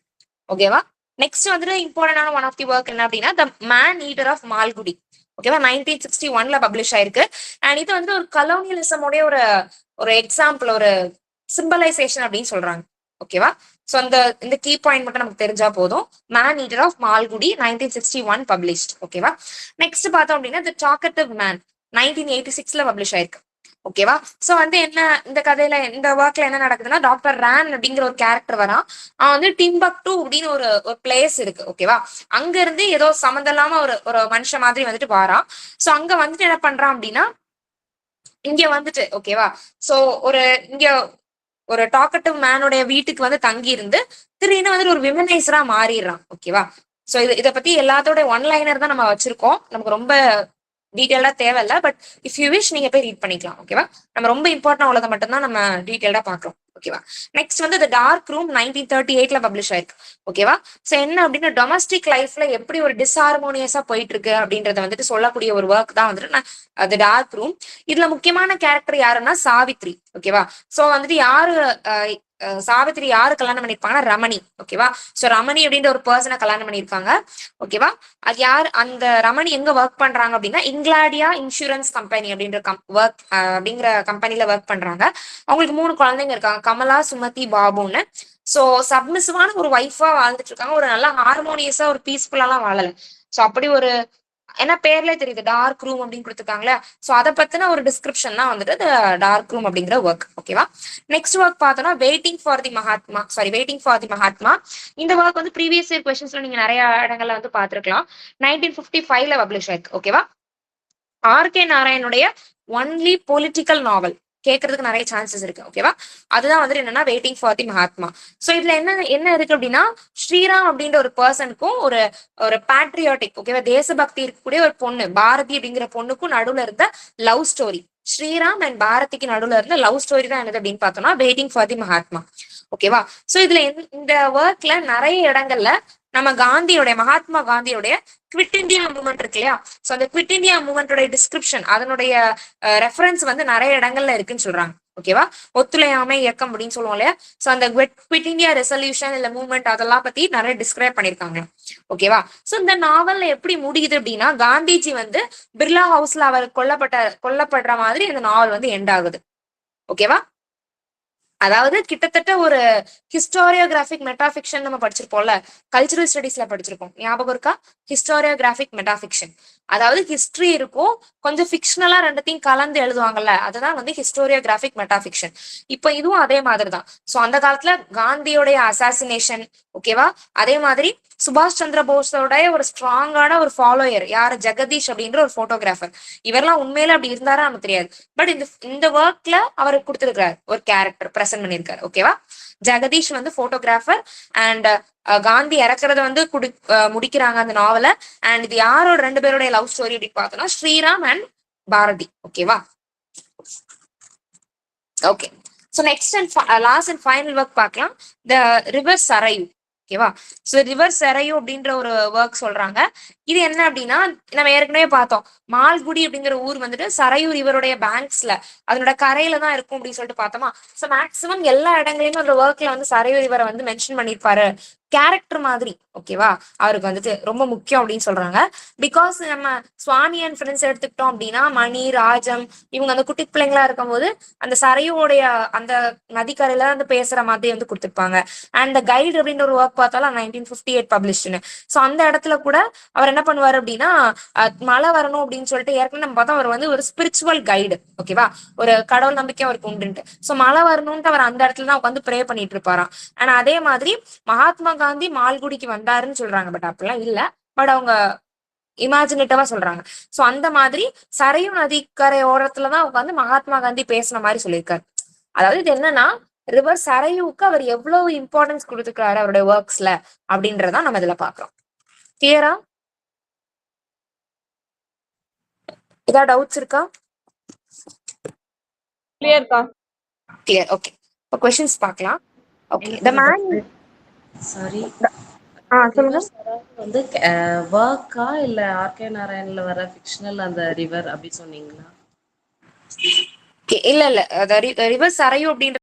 ஓகேவா? நெக்ஸ்ட் வந்துட்டு இம்பார்ட்டன்டான ஒன் ஆஃப் தி ஒர்க் என்ன அப்படின்னா the man eater of Malgudi. ஓகேவா? 1961ல பப்ளிஷ் ஆயிருக்கு. அண்ட் இது வந்து ஒரு கலோனியலிசமோடைய ஒரு எக்ஸாம்பிள், ஒரு சிம்பலைசேஷன் அப்படின்னு சொல்றாங்க. ஓகேவா? சோ இந்த கீ பாயிண்ட் மட்டும் நமக்கு தெரிஞ்சா போதும். Man eater of Malgudi 1961 published. ஓகேவா? நெக்ஸ்ட் பார்த்தோம் அப்படின்னா தி டாக்கட்டிவ் மேன் 1986ல பப்ளிஷ் ஆயிருக்கு. ஓகேவா? சோ வந்து என்ன இந்த கதையில இந்த ஒர்க்ல என்ன நடக்குதுன்னா டாக்டர் ரான் அப்படிங்கிற ஒரு கேரக்டர் வரான். அவன் வந்து டிம்பக்டு அப்படின்னு ஒரு பிளேஸ் இருக்கு. ஓகேவா? அங்க இருந்து ஏதோ சம்மந்தம் இல்லாம ஒரு மனுஷன் மாதிரி வந்துட்டு வாரான். சோ அங்க வந்துட்டு என்ன பண்றான் அப்படின்னா இங்க வந்துட்டு ஓகேவா? சோ இங்க ஒரு டாக்கட்டிவ் மேனுடைய வீட்டுக்கு வந்து தங்கி இருந்து திடீர்னு வந்துட்டு ஒரு விமனைசரா மாறிடுறான். ஓகேவா? சோ இதை பத்தி எல்லாத்தோட ஒன்லைனர் தான் நம்ம வச்சிருக்கோம். நமக்கு ரொம்ப டீட்டெயிலா தேவையில்ல, பட் இஃப் யூ விஷ் நீங்க போய் ரீட் பண்ணிக்கலாம். ஓகேவா? நம்ம ரொம்ப இம்பார்ட்டன் உள்ளதை மட்டும் தான் நம்ம டீட்டெயிலா பாக்குறோம். ஓகேவா? நெக்ஸ்ட் வந்து த டார்க் ரூம் 1938ல பப்ளிஷ் ஆயிருக்கு. ஓகேவா? சோ என்ன அப்படின்னா டொமஸ்டிக் லைஃப்ல எப்படி ஒரு டிஸ்ஹார்மோனியஸா போயிட்டு இருக்கு அப்படின்றத வந்துட்டு சொல்லக்கூடிய ஒரு ஒர்க் தான் வந்துட்டு த டார்க் ரூம். இதுல முக்கியமான கேரக்டர் யாருன்னா சாவித்ரி. ஓகேவா? சோ வந்துட்டு சாவித்திரி யாரு கல்யாணம் பண்ணிருப்பாங்கன்னா ரமணி. ஓகேவா? சோ ரமணி அப்படின்ற ஒரு பர்சனை கல்யாணம் பண்ணிருப்பாங்க. ஓகேவா? அது யார்? அந்த ரமணி எங்க ஒர்க் பண்றாங்க அப்படின்னா இங்கிலாடியா இன்சூரன்ஸ் கம்பெனி அப்படிங்கிற கம்பெனில ஒர்க் பண்றாங்க. அவங்களுக்கு 3 குழந்தைங்க இருக்காங்க, கமலா, சுமதி, பாபுன்னு. சோ சப்மிசிவான ஒரு ஒய்ஃபா வாழ்ந்துட்டு இருக்காங்க. ஒரு நல்ல ஹார்மோனியஸா ஒரு பீஸ்ஃபுல்லாலாம் வாழல. சோ அப்படி ஒரு ஏன்னா பேர்ல தெரியுது டார்க் ரூம் அப்படின்னு கொடுத்துருக்காங்களே. ஸோ அதை பத்தின ஒரு டிஸ்கிரிப்ஷன் தான் வந்துட்டு டார்க் ரூம் அப்படிங்கிற ஒர்க். ஓகேவா. நெக்ஸ்ட் ஒர்க் பார்த்தோம்னா வெயிட்டிங் ஃபார் தி மகாத்மா. இந்த ஒர்க் வந்து ப்ரீவியஸ் இயர் கொஸ்டின்ஸ்ல நீங்க நிறைய இடங்கள்ல வந்து பார்த்திருக்கலாம். 1955ல பப்ளிஷ் ஆயிருக்கு. ஓகேவா. ஆர்கே நாராயணுடைய ஒன்லி பொலிட்டிக்கல் நாவல் கேட்கறதுக்கு நிறைய சான்சஸ் இருக்கு. ஓகேவா. அதுதான் வந்துட்டு என்னன்னா waiting for the Mahatma. So இதுல என்ன இருக்கு அப்படின்னா ஸ்ரீராம் அப்படின்ற ஒரு பர்சனுக்கும் ஒரு பேட்ரியாட்டிக் ஓகேவா தேசபக்தி இருக்கக்கூடிய ஒரு பொண்ணு பாரதி அப்படிங்கிற பொண்ணுக்கும் நடுவுல இருந்த லவ் ஸ்டோரி. ஸ்ரீராம் அண்ட் பாரதிக்கு நடுவுல இருந்த லவ் ஸ்டோரி தான் என்னது அப்படின்னு பார்த்தோம்னா வெயிட்டிங் ஃபார் தி மகாத்மா. ஓகேவா. சோ இதுல இந்த ஒர்க்ல நிறைய இடங்கள்ல நம்ம மகாத்மா காந்தியோடைய குவிட் இந்தியா மூவ்மெண்ட் இருக்கு இல்லையா. சோ அந்த குவிட் இந்தியா மூவ்மெண்டோட டிஸ்கிரிப்ஷன் அதனுடைய ரெஃபரன்ஸ் வந்து நிறைய இடங்கள்ல இருக்குன்னு சொல்றாங்க. ஓகேவா. ஒத்துழையாமை இயக்கம் அப்படின்னு சொல்லுவோம் இல்லையா. சோ அந்த குவிட் இந்தியா ரெசல்யூஷன் இல்ல மூவ்மெண்ட் அதெல்லாம் பத்தி நிறைய டிஸ்கிரைப் பண்ணிருக்காங்க. ஓகேவா. சோ இந்த நாவல்ல எப்படி முடியுது அப்படின்னா காந்திஜி வந்து பிர்லா ஹவுஸ்ல அவர் கொல்லப்படுற மாதிரி இந்த நாவல் வந்து எண்ட் ஆகுது. ஓகேவா. அதாவது கிட்டத்தட்ட ஒரு ஹிஸ்டோரியோகிராபிக் மெட்டாஃபிக்ஷன் நம்ம படிச்சிருப்போம்ல, கல்ச்சுரல் ஸ்டடீஸ்ல படிச்சிருப்போம். ஞாபகம் இருக்கா? ஹிஸ்டோரியோகிராபிக் மெட்டாஃபிக்ஷன். அதாவது ஹிஸ்டரி இருக்கும், கொஞ்சம் ஃபிக்ஷனலா ரெண்டுத்தையும் கலந்து எழுதுவாங்கல்ல, அதுதான் வந்து ஹிஸ்டோரியோகிராபிக் மெட்டாஃபிக்ஷன். இப்ப இதுவும் அதே மாதிரி தான். சோ அந்த காலத்துல காந்தியோடைய அசாசினேஷன் ஓகேவா. அதே மாதிரி சுபாஷ் சந்திர போஸோட ஒரு ஸ்ட்ராங்கான ஒரு ஃபாலோயர் யாரு ஜெகதீஷ் அப்படின்ற ஒரு போட்டோகிராஃபர். இவரெல்லாம் உண்மையில அப்படி இருந்தாரா நமக்கு தெரியாது. பட் இந்த ஒர்க்ல அவர் கொடுத்திருக்காரு ஒரு கேரக்டர் பிரசன்ட் பண்ணிருக்காரு. ஓகேவா. ஜெகதீஷ் வந்து போட்டோகிராஃபர் அண்ட் காந்தி இறக்குறத வந்து முடிக்கிறாங்க அந்த நாவல. அண்ட் இது யாரோட ரெண்டு பேருடைய லவ் ஸ்டோரி அப்படின்னு பார்த்தோம்னா ஸ்ரீராம் அண்ட் பாரதி. ஓகேவா. Okay. So next and last and final work பார்க்கலாம். The river Sarayu. ஓகேவா. சோ ரிவர் சரையு அப்படின்ற ஒரு ஒர்க் சொல்றாங்க. இது என்ன அப்படின்னா நம்ம ஏற்கனவே பார்த்தோம் மால்குடி அப்படிங்கிற ஊர் வந்துட்டு சரையு ரிவருடைய பேங்க்ஸ்ல அதனோட கரையில தான் இருக்கும் அப்படின்னு சொல்லிட்டு பார்த்தோமா. சோ மேக்சிமம் எல்லா இடங்களையும் அந்த ஒர்க்ல வந்து சரையு ரிவரை வந்து மென்ஷன் பண்ணிருப்பாரு கேரக்டர் மாதிரி. ஓகேவா. அவருக்கு வந்துட்டு ரொம்ப முக்கியம் அப்படின்னு சொல்றாங்க. பிகாஸ் நம்ம சுவாமி அண்ட் ஃப்ரெண்ட்ஸ் எடுத்துக்கிட்டோம் அப்படின்னா மணி ராஜம் இவங்க அந்த குட்டி பிள்ளைங்களா இருக்கும் போது அந்த சரையுடைய அந்த நதிக்கரையில வந்து பேசுற மாதிரி வந்து கொடுத்துருப்பாங்க. அண்ட் கைடு அப்படின்ற ஒரு ஒர்க் பார்த்தாலும் 1958 பப்ளிஷ்டுன்னு. சோ அந்த இடத்துல கூட அவர் என்ன பண்ணுவாரு அப்படின்னா மழை வரணும் அப்படின்னு சொல்லிட்டு ஏற்கனவே நம்ம பார்த்தா அவர் வந்து ஒரு ஸ்பிரிச்சுவல் கைடு. ஓகேவா. ஒரு கடவுள் நம்பிக்கை அவருக்கு உண்டுன்ட்டு. சோ மழை வரணும்ட்டு அவர் அந்த இடத்துல தான் உட்காந்து ப்ரே பண்ணிட்டு இருப்பாராம். ஆனா அதே மாதிரி மகாத்மா காந்தி மால்குடிக்கு வந்தாருன்னு சொல்றாங்க. பட் அப்படிலாம் இல்ல. பட் அவங்க இமேஜினேட்டிவா சொல்றாங்க. சோ அந்த மாதிரி சரையு நதிக்கரை ஓரத்துலதான் உட்காந்து மகாத்மா காந்தி பேசின மாதிரி சொல்லியிருக்காரு. அதாவது இது என்னன்னா ரிவர் சரையுக்கு அவர் எவ்வளவு இம்பார்ட்டன்ஸ் கொடுத்துருக்காரு அவருடைய ஒர்க்ஸ்ல அப்படின்றதான் நம்ம இதுல பாக்குறோம். கிளியரா? ஏதாவது டவுட்ஸ் இருக்கா? கிளியர். ஓகே. இப்போ क्वेश्चंस பார்க்கலாம். ஓகே. தி மேன் சாரி சொல்லுங்க. வந்து ஒர்க்கா இல்ல ஆர்கே நாராயண்ல வர ஃபிக்ஷனல் அந்த ரிவர் அப்படி சொன்னீங்களா? இல்ல ரிவர் சரையு அப்படின்ற